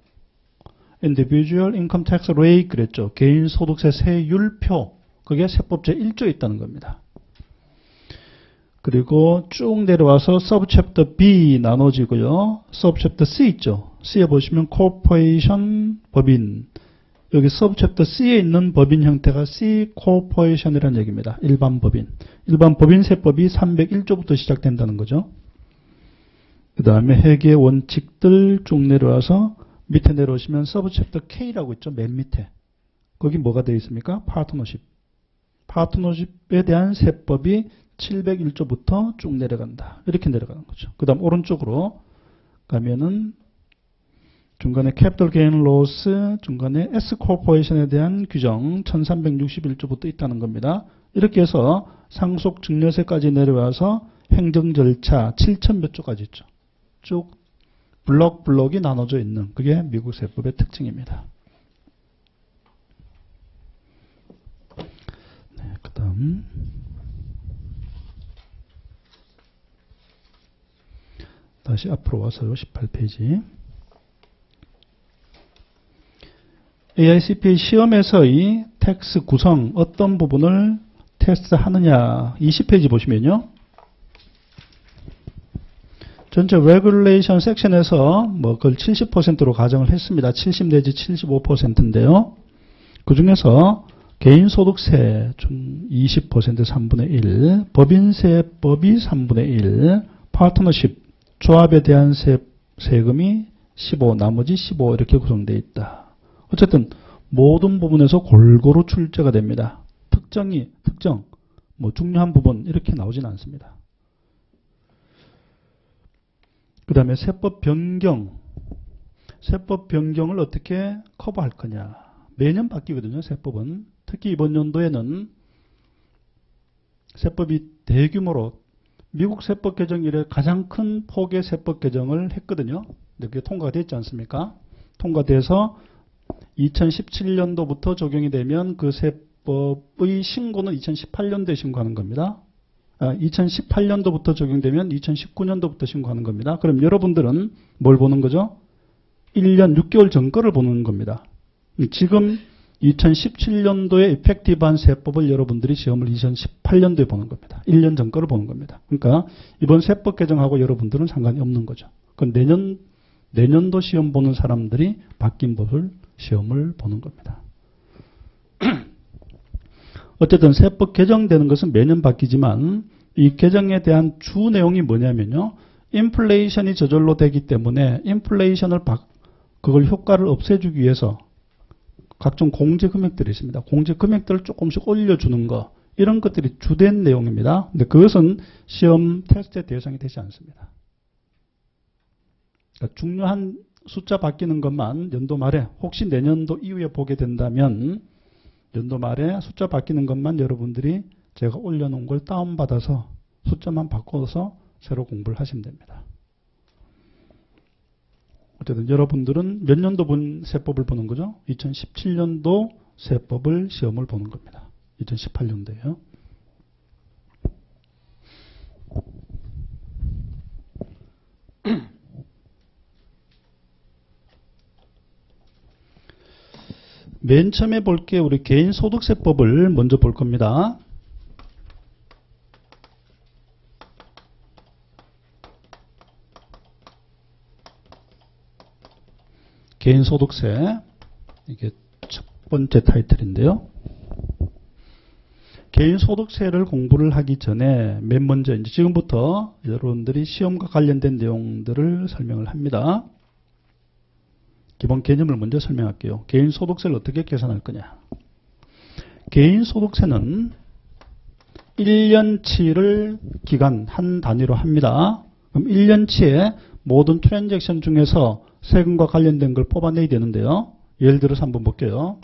Individual Income Tax Rate 그랬죠. 개인소득세 세율표 그게 세법 제1조에 있다는 겁니다. 그리고 쭉 내려와서 Subchapter B 나눠지고요. Subchapter C 있죠. C에 보시면 Corporation 법인 여기 Subchapter C에 있는 법인 형태가 C Corporation이라는 얘기입니다. 일반 법인. 일반 법인세법이 301조부터 시작된다는 거죠. 그 다음에 회계 원칙들 쭉 내려와서 밑에 내려오시면 Subchapter K라고 있죠. 맨 밑에. 거기 뭐가 되어 있습니까? 파트너십. 파트너십에 대한 세법이 701조부터 쭉 내려간다. 이렇게 내려가는 거죠. 그 다음 오른쪽으로 가면은 중간에 캐피털 게인 로스, 중간에 S 코퍼레이션에 대한 규정 1361조부터 있다는 겁니다. 이렇게 해서 상속 증여세까지 내려와서 행정 절차 7000몇 조까지 있죠. 쭉 블록이 나눠져 있는 그게 미국 세법의 특징입니다. 네, 그 다음 다시 앞으로 와서요. 18페이지. AICPA 시험에서의 텍스 구성 어떤 부분을 테스트하느냐 20페이지 보시면요. 전체 레귤레이션 섹션에서 뭐 그걸 70%로 가정을 했습니다. 70 내지 75%인데요. 그 중에서 개인소득세 20% 3분의 1, 법인세법이 3분의 1, 파트너십 조합에 대한 세금이 15, 나머지 15 이렇게 구성되어 있다. 어쨌든 모든 부분에서 골고루 출제가 됩니다. 특정, 뭐 중요한 부분 이렇게 나오진 않습니다. 그 다음에 세법 변경을 어떻게 커버할 거냐. 매년 바뀌거든요. 세법은. 특히 이번 연도에는 세법이 대규모로 미국 세법 개정 이래 가장 큰 폭의 세법 개정을 했거든요. 근데 그게 통과가 됐지 않습니까? 통과돼서 2017년도부터 적용이 되면 그 세법의 신고는 2018년도에 신고하는 겁니다. 2018년도부터 적용되면 2019년도부터 신고하는 겁니다. 그럼 여러분들은 뭘 보는 거죠? 1년 6개월 전 거를 보는 겁니다. 지금 2017년도에 이펙티브한 세법을 여러분들이 시험을 2018년도에 보는 겁니다. 1년 전 거를 보는 겁니다. 그러니까 이번 세법 개정하고 여러분들은 상관이 없는 거죠. 그건 내년도 시험 보는 사람들이 바뀐 법을 시험을 보는 겁니다. 어쨌든 세법 개정되는 것은 매년 바뀌지만 이 개정에 대한 주 내용이 뭐냐면요. 인플레이션이 저절로 되기 때문에 그걸 효과를 없애주기 위해서 각종 공제 금액들이 있습니다. 공제 금액들을 조금씩 올려주는 거 이런 것들이 주된 내용입니다. 근데 그것은 시험 테스트의 대상이 되지 않습니다. 그러니까 중요한 숫자 바뀌는 것만 연도 말에 혹시 내년도 이후에 보게 된다면 연도 말에 숫자 바뀌는 것만 여러분들이 제가 올려놓은 걸 다운받아서 숫자만 바꿔서 새로 공부를 하시면 됩니다. 어쨌든 여러분들은 몇 년도 본 세법을 보는 거죠? 2017년도 세법을 시험을 보는 겁니다. 2018년도에요. 맨 처음에 볼게 우리 개인소득세법을 먼저 볼 겁니다. 개인소득세 이게 첫 번째 타이틀인데요. 개인소득세를 공부를 하기 전에 맨 먼저 이제 지금부터 여러분들이 시험과 관련된 내용들을 설명을 합니다. 기본 개념을 먼저 설명할게요. 개인소득세를 어떻게 계산할 거냐. 개인소득세는 1년치를 기간 한 단위로 합니다. 그럼 1년치에 모든 트랜잭션 중에서 세금과 관련된 걸 뽑아내야 되는데요. 예를 들어서 한번 볼게요.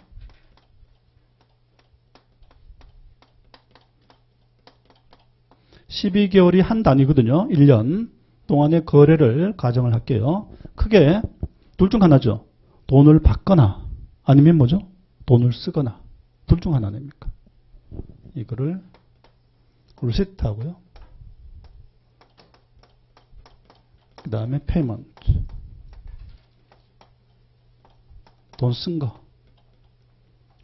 (12개월이) 한 단위거든요. 1년 동안의 거래를 가정을 할게요. 크게 둘 중 하나죠. 돈을 받거나 아니면 뭐죠? 돈을 쓰거나 둘 중 하나 아닙니까? 이거를 리시트 하고요. 그 다음에 페이먼트. 돈 쓴 거.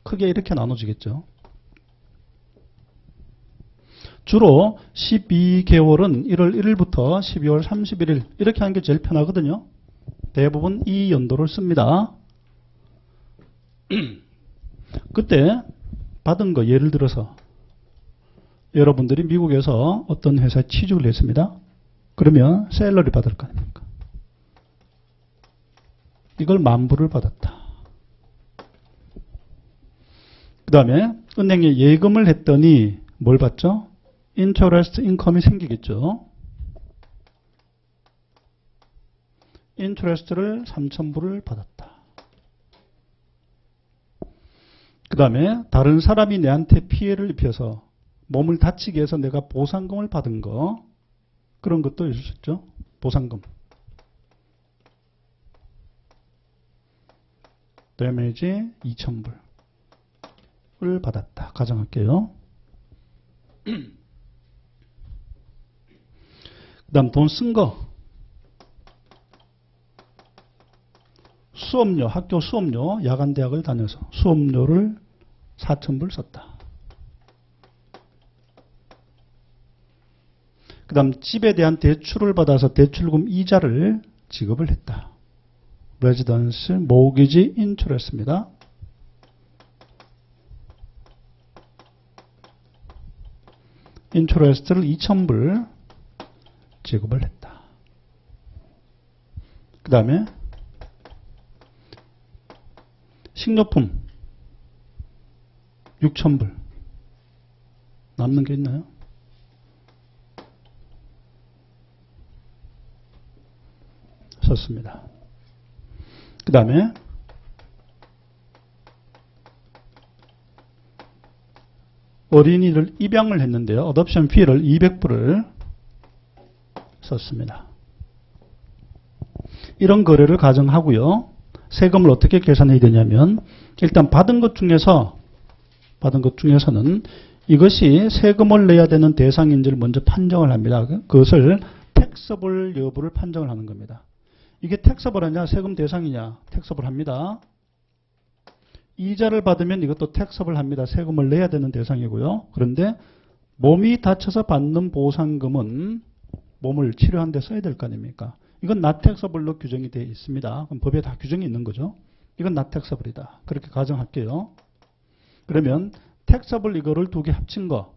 크게 이렇게 나눠지겠죠. 주로 12개월은 1월 1일부터 12월 31일 이렇게 하는 게 제일 편하거든요. 대부분 이 연도를 씁니다. 그때 받은 거 예를 들어서 여러분들이 미국에서 어떤 회사에 취직을 했습니다. 그러면 샐러리 받을 거 아닙니까? 이걸 $10,000을 받았다. 그 다음에 은행에 예금을 했더니 뭘 받죠? interest income이 생기겠죠. 인트레스트를 3,000불을 받았다. 그 다음에 다른 사람이 내한테 피해를 입혀서 몸을 다치게 해서 내가 보상금을 받은 거, 그런 것도 있을 수 있죠. 보상금. 데미지 2,000불을 받았다. 가정할게요. 그 다음 돈 쓴 거. 수업료, 학교 수업료, 야간대학을 다녀서 수업료를 4,000불 썼다. 그 다음 집에 대한 대출을 받아서 대출금 이자를 지급을 했다. 레지던스 모기지 인트레스입니다. 인트레스트를 2,000불 지급을 했다. 그 다음에 식료품 6,000불 남는 게 있나요? 썼습니다. 그 다음에 어린이를 입양을 했는데요. 어덥션 피를 200불을 썼습니다. 이런 거래를 가정하고요. 세금을 어떻게 계산해야 되냐면 일단 받은 것 중에서는 이것이 세금을 내야 되는 대상인지를 먼저 판정을 합니다. 그것을 택서블 여부를 판정을 하는 겁니다. 이게 택서블하냐 세금 대상이냐 택서블 합니다. 이자를 받으면 이것도 택서블 합니다. 세금을 내야 되는 대상이고요. 그런데 몸이 다쳐서 받는 보상금은 몸을 치료하는 데 써야 될 거 아닙니까? 이건 나택서블로 규정이 되어 있습니다. 그럼 법에 다 규정이 있는 거죠. 이건 나택서블이다. 그렇게 가정할게요. 그러면 택서블 이거를 두 개 합친 거,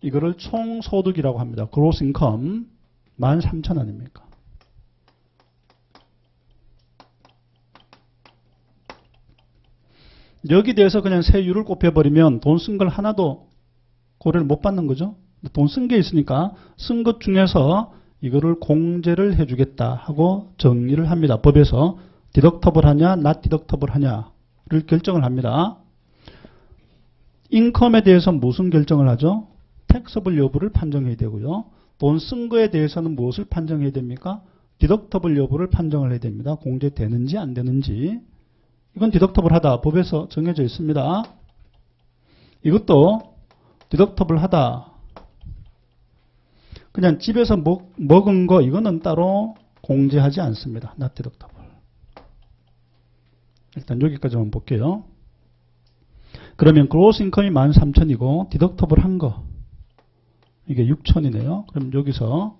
이거를 총소득이라고 합니다. gross income 13,000 아닙니까? 여기 대해서 그냥 세율을 곱해버리면 돈 쓴 걸 하나도 고려를 못 받는 거죠. 돈 쓴 게 있으니까 쓴 것 중에서 이거를 공제를 해주겠다 하고 정리를 합니다. 법에서 디덕터블 하냐, not 디덕터블 하냐를 결정을 합니다. 인컴에 대해서 무슨 결정을 하죠? 택서블 여부를 판정해야 되고요. 돈 쓴 거에 대해서는 무엇을 판정해야 됩니까? 디덕터블 여부를 판정을 해야 됩니다. 공제되는지 안 되는지. 이건 디덕터블 하다. 법에서 정해져 있습니다. 이것도 디덕터블 하다. 그냥 집에서 먹은 거 이거는 따로 공제하지 않습니다. not 디덕터블. 일단 여기까지만 볼게요. 그러면 gross income이 13,000이고 디덕터블 한 거 이게 6,000이네요. 그럼 여기서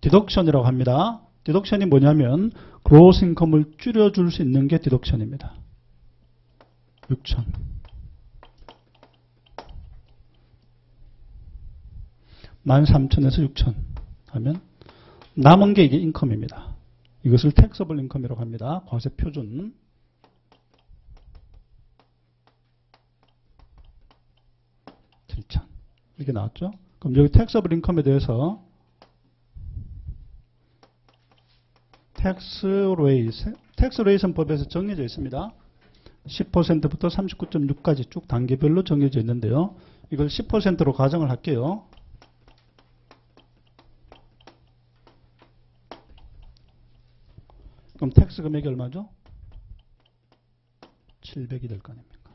디덕션이라고 합니다. 디덕션이 뭐냐면 gross income을 줄여줄 수 있는 게 디덕션입니다. 6,000. 13,000에서 6,000 하면 남은 게 이게 인컴입니다. 이것을 taxable income이라고 합니다. 과세 표준. 이렇게 나왔죠. 그럼 여기 taxable income에 대해서 tax rate은 법에서 정해져 있습니다. 10%부터 39.6까지 쭉 단계별로 정해져 있는데요. 이걸 10%로 가정을 할게요. 그럼 텍스 금액이 얼마죠? 700이 될 거 아닙니까?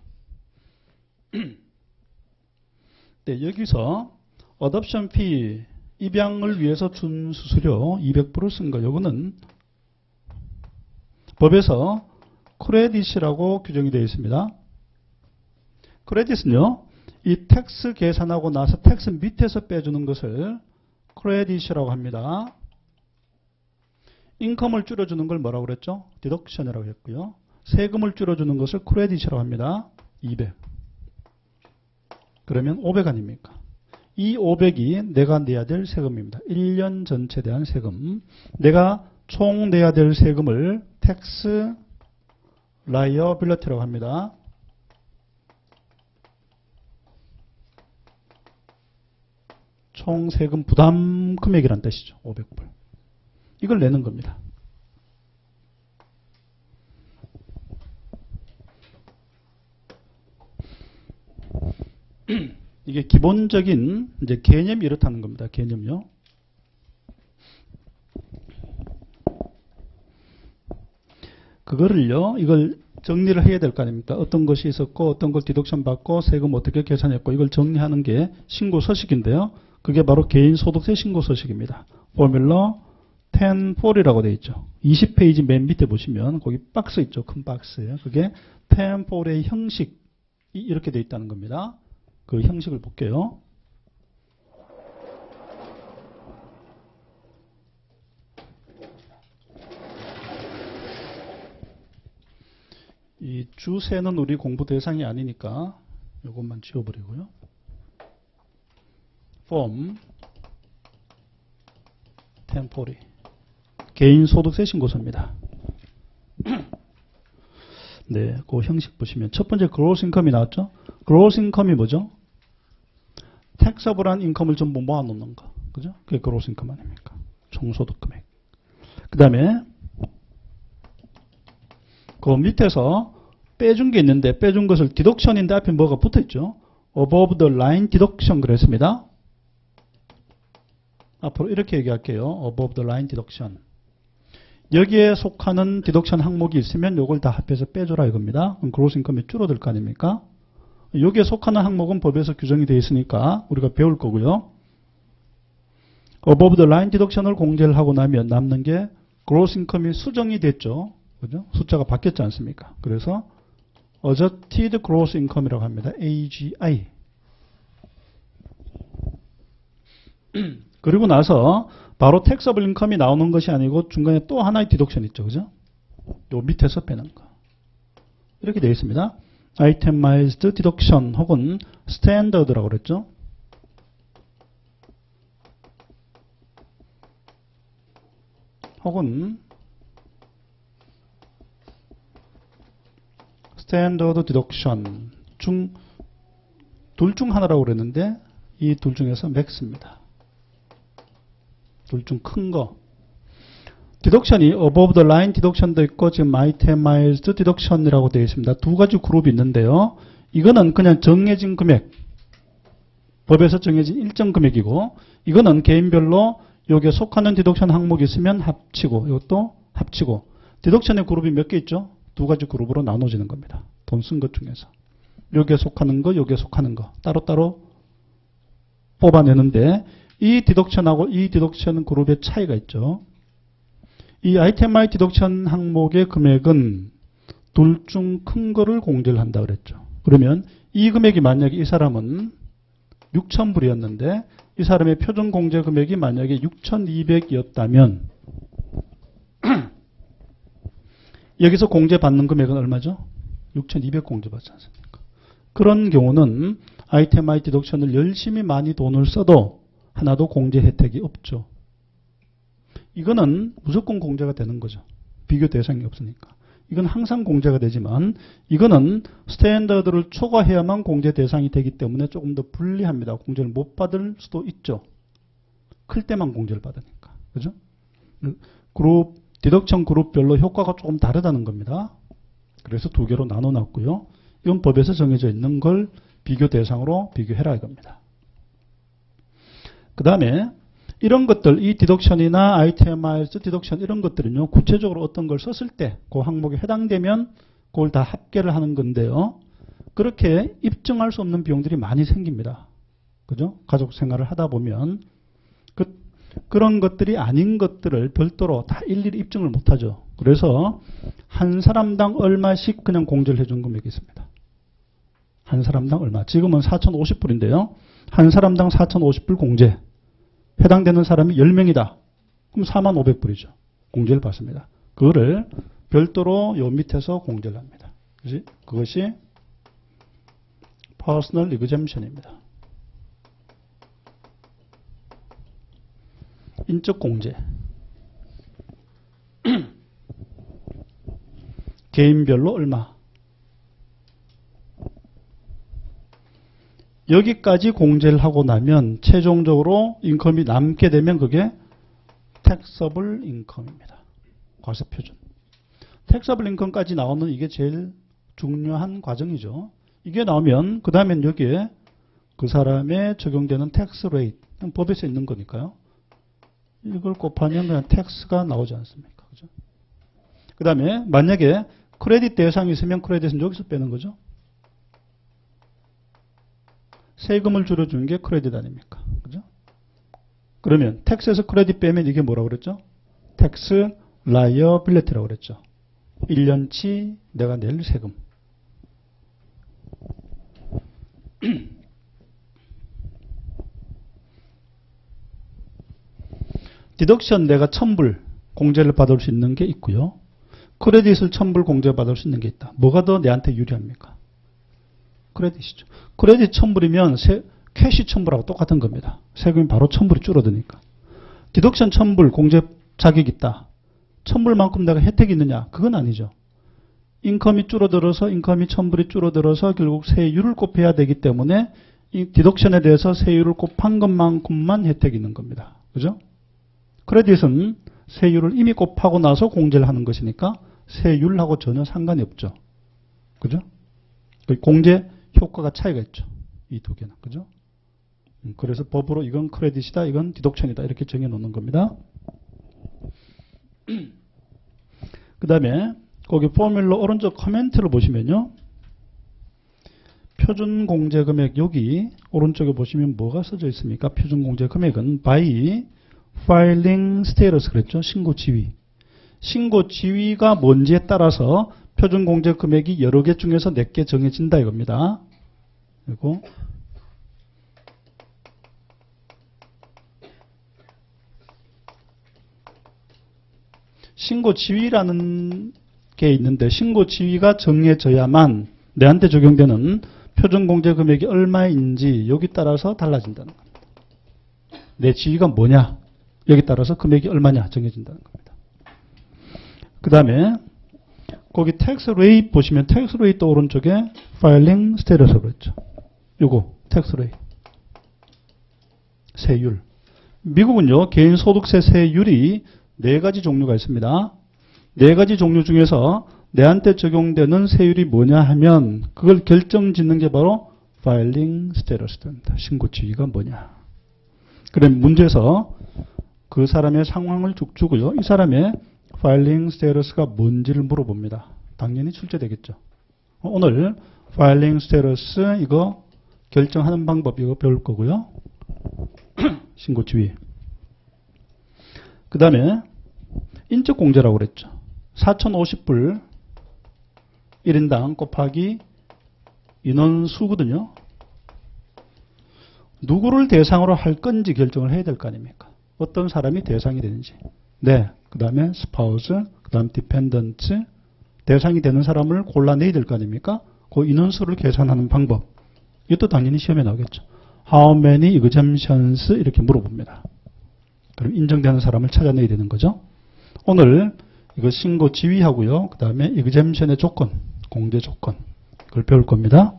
네, 여기서 어덥션 피, 입양을 위해서 준 수수료 200불을 쓴 거, 요거는 법에서 크레딧이라고 규정이 되어 있습니다. 크레딧은요, 이 텍스 계산하고 나서 텍스 밑에서 빼주는 것을 크레딧이라고 합니다. 인컴을 줄여주는 걸 뭐라고 그랬죠? 디덕션이라고 했고요. 세금을 줄여주는 것을 크레딧이라고 합니다. 200. 그러면 500 아닙니까? 이 500이 내가 내야 될 세금입니다. 1년 전체에 대한 세금. 내가 총 내야 될 세금을 텍스 liability라고 합니다. 총 세금 부담 금액이란 뜻이죠. 500불. 이걸 내는 겁니다. 이게 기본적인 이제 개념이 이렇다는 겁니다. 개념이요. 그거를요, 이걸 정리를 해야 될 거 아닙니까? 어떤 것이 있었고, 어떤 걸 디덕션 받고, 세금 어떻게 계산했고, 이걸 정리하는 게 신고 서식인데요. 그게 바로 개인소득세 신고 서식입니다. 포뮬러 1040이라고 되어 있죠. 20페이지 맨 밑에 보시면, 거기 박스 있죠. 큰 박스에. 그게 1040의 형식이 이렇게 되어 있다는 겁니다. 그 형식을 볼게요. 이 주세는 우리 공부 대상이 아니니까 이것만 지워버리고요. 폼 1040 개인소득세 신고서입니다. 네, 그 형식 보시면 첫 번째 gross income이 나왔죠. gross income이 뭐죠? taxable한 인컴을 전부 모아놓는 거, 그죠? 그게 gross income 아닙니까? 총소득 금액. 그 다음에 그 밑에서 빼준 게 있는데 빼준 것을 디덕션인데 앞에 뭐가 붙어있죠? above the line deduction 그랬습니다. 앞으로 이렇게 얘기할게요. above the line deduction. 여기에 속하는 디덕션 항목이 있으면 이걸 다 합해서 빼줘라 이겁니다. 그럼 gross income이 줄어들 거 아닙니까? 여기에 속하는 항목은 법에서 규정이 되어 있으니까 우리가 배울 거고요. above the line deduction을 공제를 하고 나면 남는 게 gross income이 수정이 됐죠. 그죠? 숫자가 바뀌었지 않습니까? 그래서 adjusted gross income이라고 합니다. AGI. 그리고 나서 바로 taxable income이 나오는 것이 아니고 중간에 또 하나의 디덕션 있죠. 그죠? 요 밑에서 빼는 거. 이렇게 되어 있습니다. itemized deduction 혹은 standard라고 그랬죠. 혹은 스탠더드 디덕션 둘 중 하나라고 그랬는데 이 둘 중에서 맥스입니다. 둘 중 큰 거. 디덕션이 above the line 디덕션도 있고 지금 itemized 디덕션이라고 되어 있습니다. 두 가지 그룹이 있는데요. 이거는 그냥 정해진 금액, 법에서 정해진 일정 금액이고 이거는 개인별로 여기에 속하는 디덕션 항목이 있으면 합치고 이것도 합치고 디덕션의 그룹이 몇 개 있죠? 두 가지 그룹으로 나눠지는 겁니다. 돈 쓴 것 중에서. 여기에 속하는 거, 여기에 속하는 거. 따로따로 뽑아내는데 이 디덕션하고 이 디덕션 그룹의 차이가 있죠. 이 아이템마이 디덕션 항목의 금액은 둘 중 큰 거를 공제를 한다 그랬죠. 그러면 이 금액이 만약에 이 사람은 6,000불이었는데 이 사람의 표준 공제 금액이 만약에 6,200이었다면 여기서 공제받는 금액은 얼마죠? 6,200 공제받지 않습니까? 그런 경우는 아이템 디덕션을 열심히 많이 돈을 써도 하나도 공제 혜택이 없죠. 이거는 무조건 공제가 되는 거죠. 비교 대상이 없으니까. 이건 항상 공제가 되지만 이거는 스탠더드를 초과해야만 공제 대상이 되기 때문에 조금 더 불리합니다. 공제를 못 받을 수도 있죠. 클 때만 공제를 받으니까. 그죠? 디덕션 그룹별로 효과가 조금 다르다는 겁니다. 그래서 두 개로 나눠놨고요. 이건 법에서 정해져 있는 걸 비교 대상으로 비교해라 이겁니다. 그 다음에 이런 것들, 이 디덕션이나 아이템마이즈 디덕션 이런 것들은요. 구체적으로 어떤 걸 썼을 때 그 항목에 해당되면 그걸 다 합계를 하는 건데요. 그렇게 입증할 수 없는 비용들이 많이 생깁니다. 그죠? 가족 생활을 하다 보면 그런 것들이 아닌 것들을 별도로 다 일일이 입증을 못하죠. 그래서 한 사람당 얼마씩 그냥 공제를 해준 금액이 있습니다. 한 사람당 얼마. 지금은 4,050불인데요. 한 사람당 4,050불 공제. 해당되는 사람이 10명이다. 그럼 45,000불이죠. 공제를 받습니다. 그거를 별도로 요 밑에서 공제를 합니다. 그것이 Personal Exemption입니다. 인적 공제. 개인별로 얼마. 여기까지 공제를 하고 나면 최종적으로 인컴이 남게 되면 그게 taxable income입니다. 과세표준. taxable income까지 나오는 이게 제일 중요한 과정이죠. 이게 나오면 그 다음엔 여기에 그 사람에 적용되는 tax rate, 법에서 있는 거니까요. 이걸 곱하면 그냥 tax가 나오지 않습니까? 그죠? 그 다음에 만약에 크레딧 대상이 있으면 크레딧은 여기서 빼는 거죠. 세금을 줄여주는 게 크레딧 아닙니까? 그죠? 그러면 텍스에서 크레딧 빼면 이게 뭐라고 그랬죠? 텍스 라이어빌리티라고 그랬죠. 1년치 내가 낼 세금. 디덕션 내가 1000불 공제를 받을 수 있는 게 있고요. 크레딧을 1000불 공제받을 수 있는 게 있다. 뭐가 더 내한테 유리합니까? 크레딧이죠. 크레딧 1000불이면 캐시 1000불하고 똑같은 겁니다. 세금이 바로 1000불이 줄어드니까. 디덕션 1000불 공제 자격이 있다. 1000불만큼 내가 혜택이 있느냐? 그건 아니죠. 인컴이 줄어들어서 인컴이 1000불이 줄어들어서 결국 세율을 곱해야 되기 때문에 이 디덕션에 대해서 세율을 곱한 것만큼만 혜택이 있는 겁니다. 그죠? 크레딧은 세율을 이미 곱하고 나서 공제를 하는 것이니까 세율하고 전혀 상관이 없죠. 그죠? 공제 효과가 차이가 있죠. 이 두 개는. 그죠? 그래서 법으로 이건 크레딧이다, 이건 디덕션이다 이렇게 정해 놓는 겁니다. 그 다음에 거기 포뮬러 오른쪽 코멘트를 보시면요. 표준 공제 금액 여기 오른쪽에 보시면 뭐가 써져 있습니까? 표준 공제 금액은 by filing status 그랬죠. 신고 지위. 신고 지위가 뭔지에 따라서 표준 공제 금액이 여러 개 중에서 4개 정해진다 이겁니다. 그리고 신고 지위라는 게 있는데 신고 지위가 정해져야만 내한테 적용되는 표준 공제 금액이 얼마인지 여기 따라서 달라진다는 겁니다. 내 지위가 뭐냐? 여기 따라서 금액이 얼마냐 정해진다는 겁니다. 그 다음에 거기 텍스 레이트 보시면 텍스 레이트 오른쪽에 파일링 스테이터스로 했죠. 요거 텍스 레이트 세율. 미국은요 개인 소득세 세율이 4가지 종류가 있습니다. 4가지 종류 중에서 내한테 적용되는 세율이 뭐냐 하면 그걸 결정짓는 게 바로 파일링 스테이터스입니다. 신고 지위가 뭐냐. 그럼 문제에서 그 사람의 상황을 쭉 주고요. 이 사람의 파일링 스테이터스가 뭔지를 물어봅니다. 당연히 출제되겠죠. 오늘 파일링 스테이터스 이거 결정하는 방법 이거 배울 거고요. 신고 지위. 그 다음에 인적 공제라고 그랬죠. 4050불 1인당 곱하기 인원수거든요. 누구를 대상으로 할 건지 결정을 해야 될 거 아닙니까? 어떤 사람이 대상이 되는지. 네. 그 다음에 스파우스, 그 다음 디펜던트, 대상이 되는 사람을 골라내야 될 거 아닙니까? 그 인원수를 계산하는 방법. 이것도 당연히 시험에 나오겠죠. How many exemptions? 이렇게 물어봅니다. 그럼 인정되는 사람을 찾아내야 되는 거죠. 오늘 이거 신고 지위하고요. 그 다음에 exemption의 조건, 공제 조건. 그걸 배울 겁니다.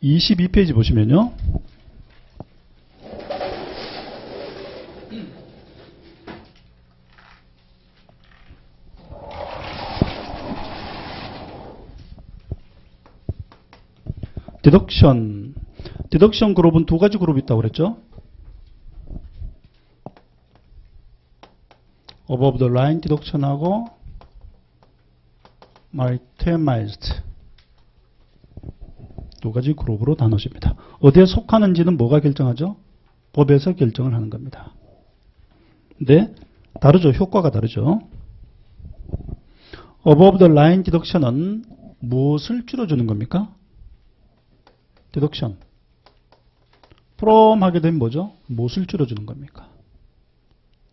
22페이지 보시면요. 디덕션 그룹은 2가지 그룹이 있다고 그랬죠. above the line 디덕션하고 itemized 2가지 그룹으로 나눠집니다. 어디에 속하는지는 뭐가 결정하죠? 법에서 결정을 하는 겁니다. 근데 다르죠. 효과가 다르죠. above the line 디덕션은 무엇을 줄여주는 겁니까? 디덕션. from 하게 되면 뭐죠? 무엇을 줄여주는 겁니까?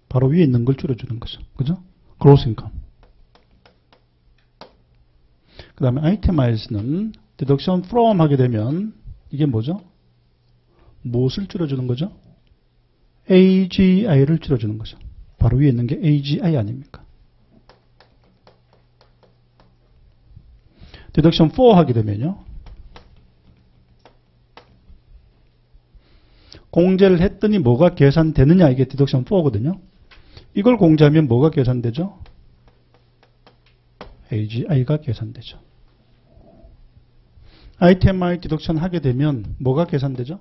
바로 위에 있는 걸 줄여주는 거죠. 그죠? gross income. 그 다음에 itemize는 디덕션 from 하게 되면 이게 뭐죠? 무엇을 줄여주는 거죠? AGI를 줄여주는 거죠. 바로 위에 있는 게 AGI 아닙니까? 디덕션 4 하게 되면요. 공제를 했더니 뭐가 계산되느냐, 이게 디덕션 4거든요. 이걸 공제하면 뭐가 계산되죠? AGI가 계산되죠. ITMI 디덕션 하게 되면 뭐가 계산되죠?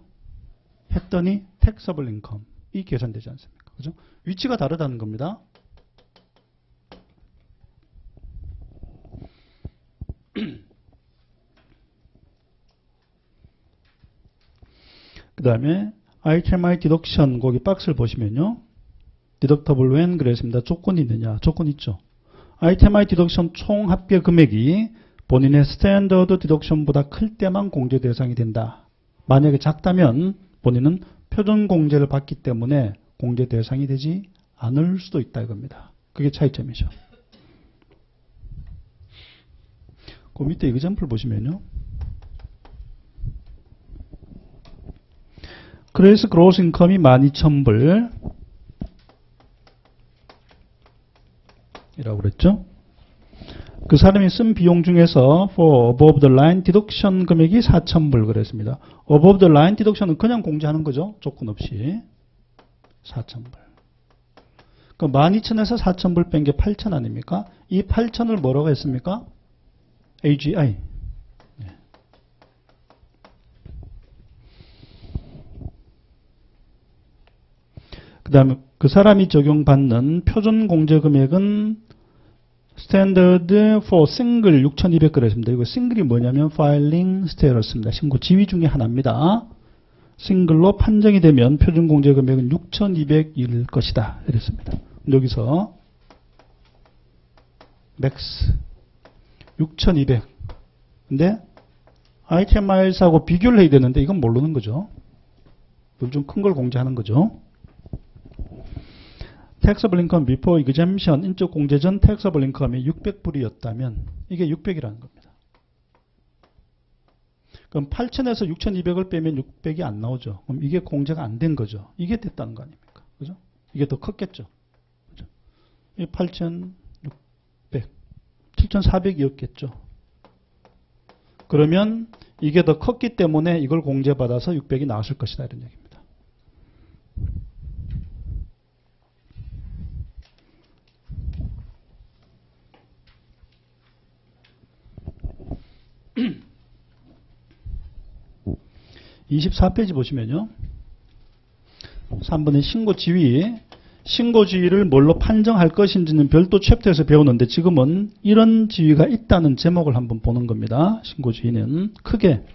했더니 taxable income 이 계산되지 않습니까? 그죠? 위치가 다르다는 겁니다. 그 다음에 ITMI 디덕션 거기 박스를 보시면요. deductible when 그랬습니다. 조건이 있느냐? 조건 있죠. ITMI 디덕션 총 합계 금액이 본인의 스탠더드 디덕션보다 클 때만 공제 대상이 된다. 만약에 작다면 본인은 표준 공제를 받기 때문에 공제 대상이 되지 않을 수도 있다 이겁니다. 그게 차이점이죠. 그 밑에 example 보시면요. 그래서 gross income이 12,000불 이라고 그랬죠. 그 사람이 쓴 비용 중에서 for above the line deduction 금액이 4,000불 그랬습니다. above the line deduction은 그냥 공제하는 거죠. 조건 없이. 4,000불. 그 12,000에서 4,000불 뺀 게 8,000 아닙니까? 이 8,000을 뭐라고 했습니까? AGI. 네. 그 다음에 그 사람이 적용받는 표준 공제 금액은 스탠더드 for single 6,200 그랬습니다. 이거 싱글이 뭐냐면 filing status입니다. 신고 지위 중에 하나입니다. 싱글로 판정이 되면 표준 공제 금액은 6,200일 것이다. 이랬습니다. 여기서 맥스 6,200. 근데 ITMIS하고 비교를 해야 되는데 이건 모르는 거죠. 좀 큰 걸 공제하는 거죠. taxable income before exemption, 인적 공제 전 taxable income이 600불이었다면 이게 600이라는 겁니다. 그럼 8,000에서 6,200을 빼면 600이 안 나오죠. 그럼 이게 공제가 안 된 거죠. 이게 됐다는 거 아닙니까? 그죠? 이게 더 컸겠죠. 그죠? 이 8,600, 7,400이었겠죠. 그러면 이게 더 컸기 때문에 이걸 공제받아서 600이 나왔을 것이다. 이런 얘기입니다. (24페이지) 보시면요. 3번의 신고지위. 신고지위를 뭘로 판정할 것인지는 별도 챕터에서 배우는데 지금은 이런 지위가 있다는 제목을 한번 보는 겁니다. 신고지위는 크게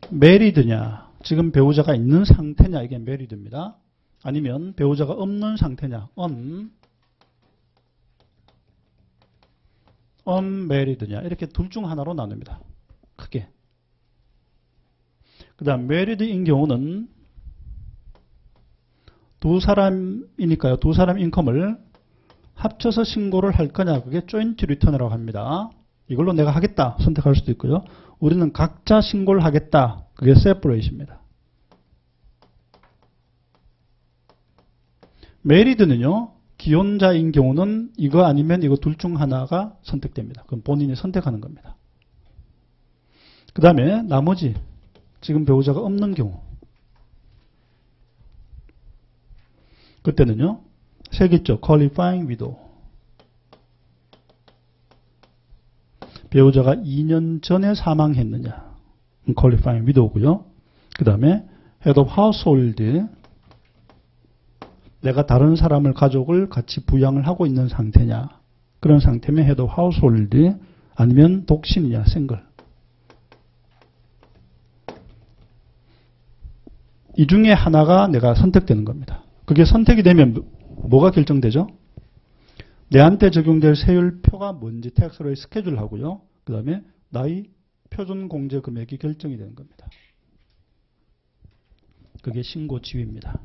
메리드냐, 지금 배우자가 있는 상태냐, 이게 메리드입니다. 아니면 배우자가 없는 상태냐, unmarried냐, 이렇게 둘 중 하나로 나눕니다. 크게. 그 다음 married인 경우는 두 사람이니까요. 두 사람 인컴을 합쳐서 신고를 할 거냐, 그게 joint return이라고 합니다. 이걸로 내가 하겠다 선택할 수도 있고요. 우리는 각자 신고를 하겠다, 그게 separate입니다. married는요, 기혼자인 경우는 이거 아니면 이거 둘 중 하나가 선택됩니다. 그럼 본인이 선택하는 겁니다. 그 다음에 나머지 지금 배우자가 없는 경우, 그때는요 세 개 있죠. qualifying widow, 배우자가 2년 전에 사망했느냐, qualifying widow고요. 그 다음에 head of household, 내가 다른 사람을, 가족을 같이 부양을 하고 있는 상태냐, 그런 상태면 head of household, 아니면 독신이냐, 싱글. 이 중에 하나가 내가 선택되는 겁니다. 그게 선택이 되면 뭐가 결정되죠? 내한테 적용될 세율표가 뭔지 텍스로의 스케줄을 하고요. 그 다음에 나의 표준 공제 금액이 결정이 되는 겁니다. 그게 신고 지위입니다.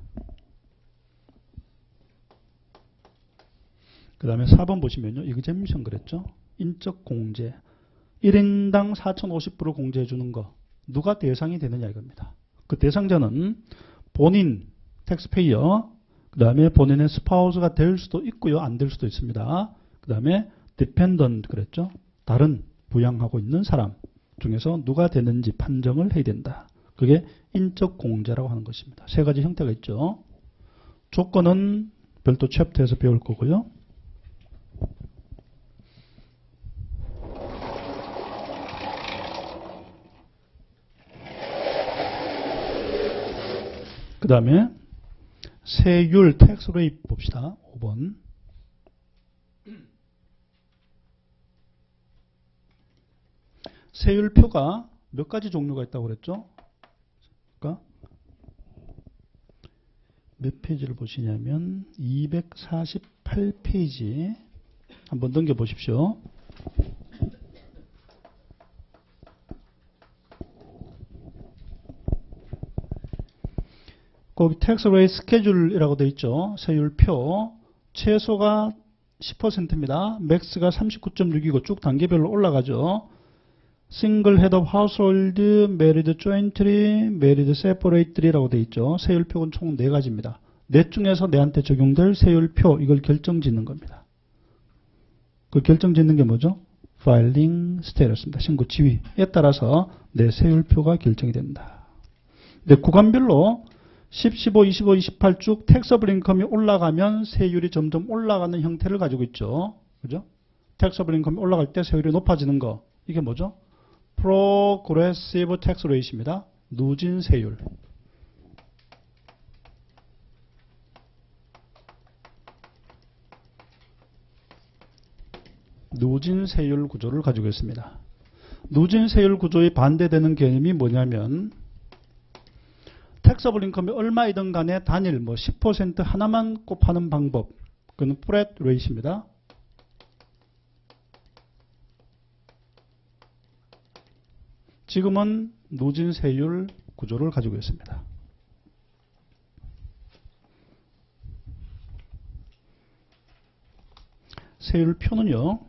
그 다음에 4번 보시면요. exemption 그랬죠? 인적 공제. 1인당 4,050불을 공제해 주는 거 누가 대상이 되느냐 이겁니다. 그 대상자는 본인 텍스페이어, 그 다음에 본인의 스파우스가 될 수도 있고요, 안 될 수도 있습니다. 그 다음에 디펜던트 그랬죠. 다른 부양하고 있는 사람 중에서 누가 되는지 판정을 해야 된다. 그게 인적 공제라고 하는 것입니다. 세 가지 형태가 있죠. 조건은 별도 챕터에서 배울 거고요. 그 다음에 세율 텍스 레이트 봅시다. 5번. 세율표가 몇 가지 종류가 있다고 그랬죠? 그러니까 몇 페이지를 보시냐면 248페이지 한번 넘겨 보십시오. 거기 텍스 레이트 스케줄이라고 되어 있죠. 세율표 최소가 10%입니다. 맥스가 39.6이고 쭉 단계별로 올라가죠. 싱글 헤드 오브 하우스홀드, 메리드 조인트리, 메리드 세퍼레이트리라고 되어 있죠. 세율표는 총 4가지입니다. 넷 중에서 내한테 적용될 세율표 이걸 결정짓는 겁니다. 그 결정짓는 게 뭐죠? 파일링 스테이터스입니다. 신고 지위에 따라서 내 세율표가 결정이 된다. 근데 구간별로 10, 15, 25, 28 쭉 텍서블 인컴이 올라가면 세율이 점점 올라가는 형태를 가지고 있죠. 그죠? 텍서블 인컴이 올라갈 때 세율이 높아지는 거. 이게 뭐죠? 프로그레시브 텍스 레이트입니다. 누진 세율. 누진 세율 구조를 가지고 있습니다. 누진 세율 구조에 반대되는 개념이 뭐냐면 텍서블 인컴이 얼마이든 간에 단일 10% 하나만 곱하는 방법. 그건 플랫 레이트입니다. 지금은 누진 세율 구조를 가지고 있습니다. 세율표는요.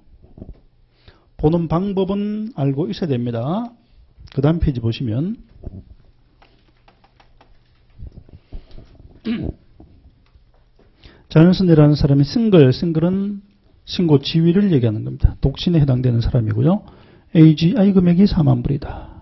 보는 방법은 알고 있어야 됩니다. 그 다음 페이지 보시면 자연선이라는 사람이 싱글은 신고 지위를 얘기하는 겁니다. 독신에 해당되는 사람이고요. AGI 금액이 4만 불이다.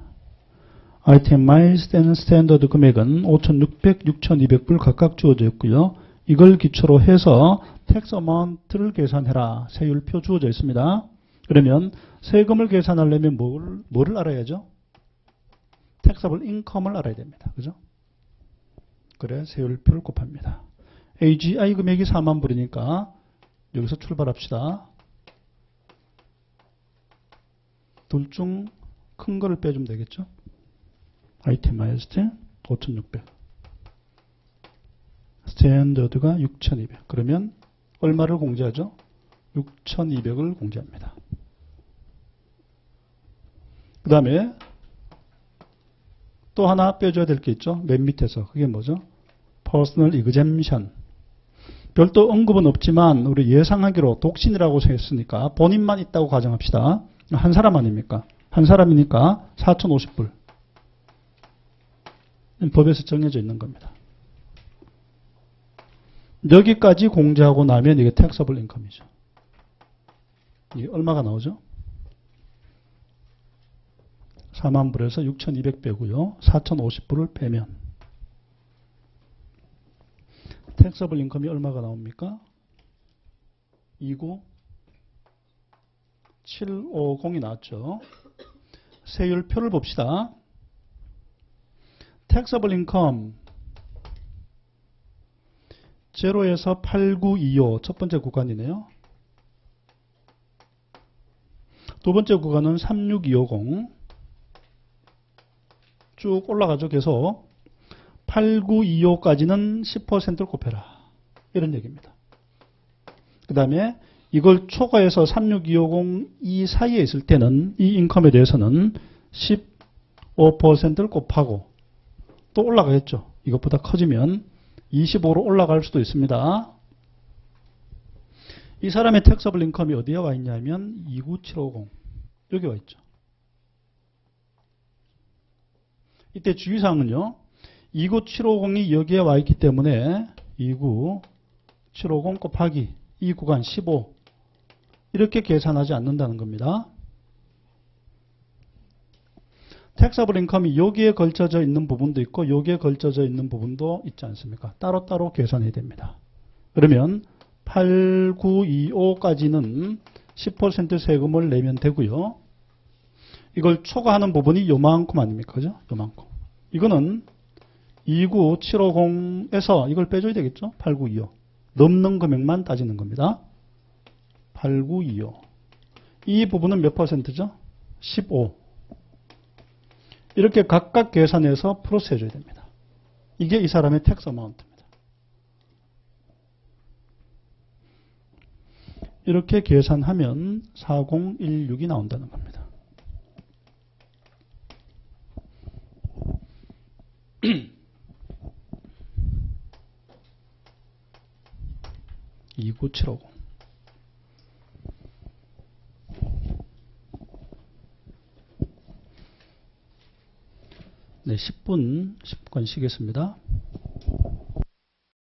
아이템 마일스테인 스탠더드 금액은 5,600, 6,200불 각각 주어져 있고요. 이걸 기초로 해서 텍스 어마운트를 계산해라. 세율표 주어져 있습니다. 그러면 세금을 계산하려면 뭐를 알아야죠? 텍서블 인컴을 알아야 됩니다. 그죠? 그래 세율표를 곱합니다. AGI 금액이 4만 불이니까 여기서 출발합시다. 둘 중 큰 거를 빼주면 되겠죠? 아이템 마일스테인 5,600 스탠더드가 6,200 그러면 얼마를 공제하죠? 6,200을 공제합니다. 그 다음에 또 하나 빼줘야 될 게 있죠? 맨 밑에서 그게 뭐죠? 퍼스널 이그젬션 별도 언급은 없지만 우리 예상하기로 독신이라고 했으니까 본인만 있다고 가정합시다. 한 사람 아닙니까? 한 사람이니까 4,050불 법에서 정해져 있는 겁니다. 여기까지 공제하고 나면 이게 텍서블 인컴이죠. 이게 얼마가 나오죠? 4만 불에서 6,200 빼고요. 4,050불을 빼면 텍서블 인컴이 얼마가 나옵니까? 29750이 나왔죠. 세율표를 봅시다. 텍서블 인컴 0에서 8925 첫 번째 구간이네요. 두 번째 구간은 36250 쭉 올라가죠. 계속 8925까지는 10%를 곱해라. 이런 얘기입니다. 그 다음에 이걸 초과해서 36250 이 사이에 있을 때는 이 인컴에 대해서는 15%를 곱하고 또 올라가겠죠. 이것보다 커지면 25로 올라갈 수도 있습니다. 이 사람의 텍서블 인컴이 어디에 와 있냐면 29750 여기 와 있죠. 이때 주의사항은요. 29750이 여기에 와 있기 때문에 29750 곱하기 이 구간 15 이렇게 계산하지 않는다는 겁니다. taxable income이 여기에 걸쳐져 있는 부분도 있고 여기에 걸쳐져 있는 부분도 있지 않습니까? 따로따로 계산해야 됩니다. 그러면 8925까지는 10% 세금을 내면 되고요. 이걸 초과하는 부분이 요만큼 아닙니까? 그죠? 요만큼. 이거는 29750에서 이걸 빼줘야 되겠죠? 8925. 넘는 금액만 따지는 겁니다. 8925. 이 부분은 몇 퍼센트죠? 15. 이렇게 각각 계산해서 플러스 해줘야 됩니다. 이게 이 사람의 텍스 어마운트입니다. 이렇게 계산하면 4016이 나온다는 겁니다. (29750) 네, 10분 쉬겠습니다.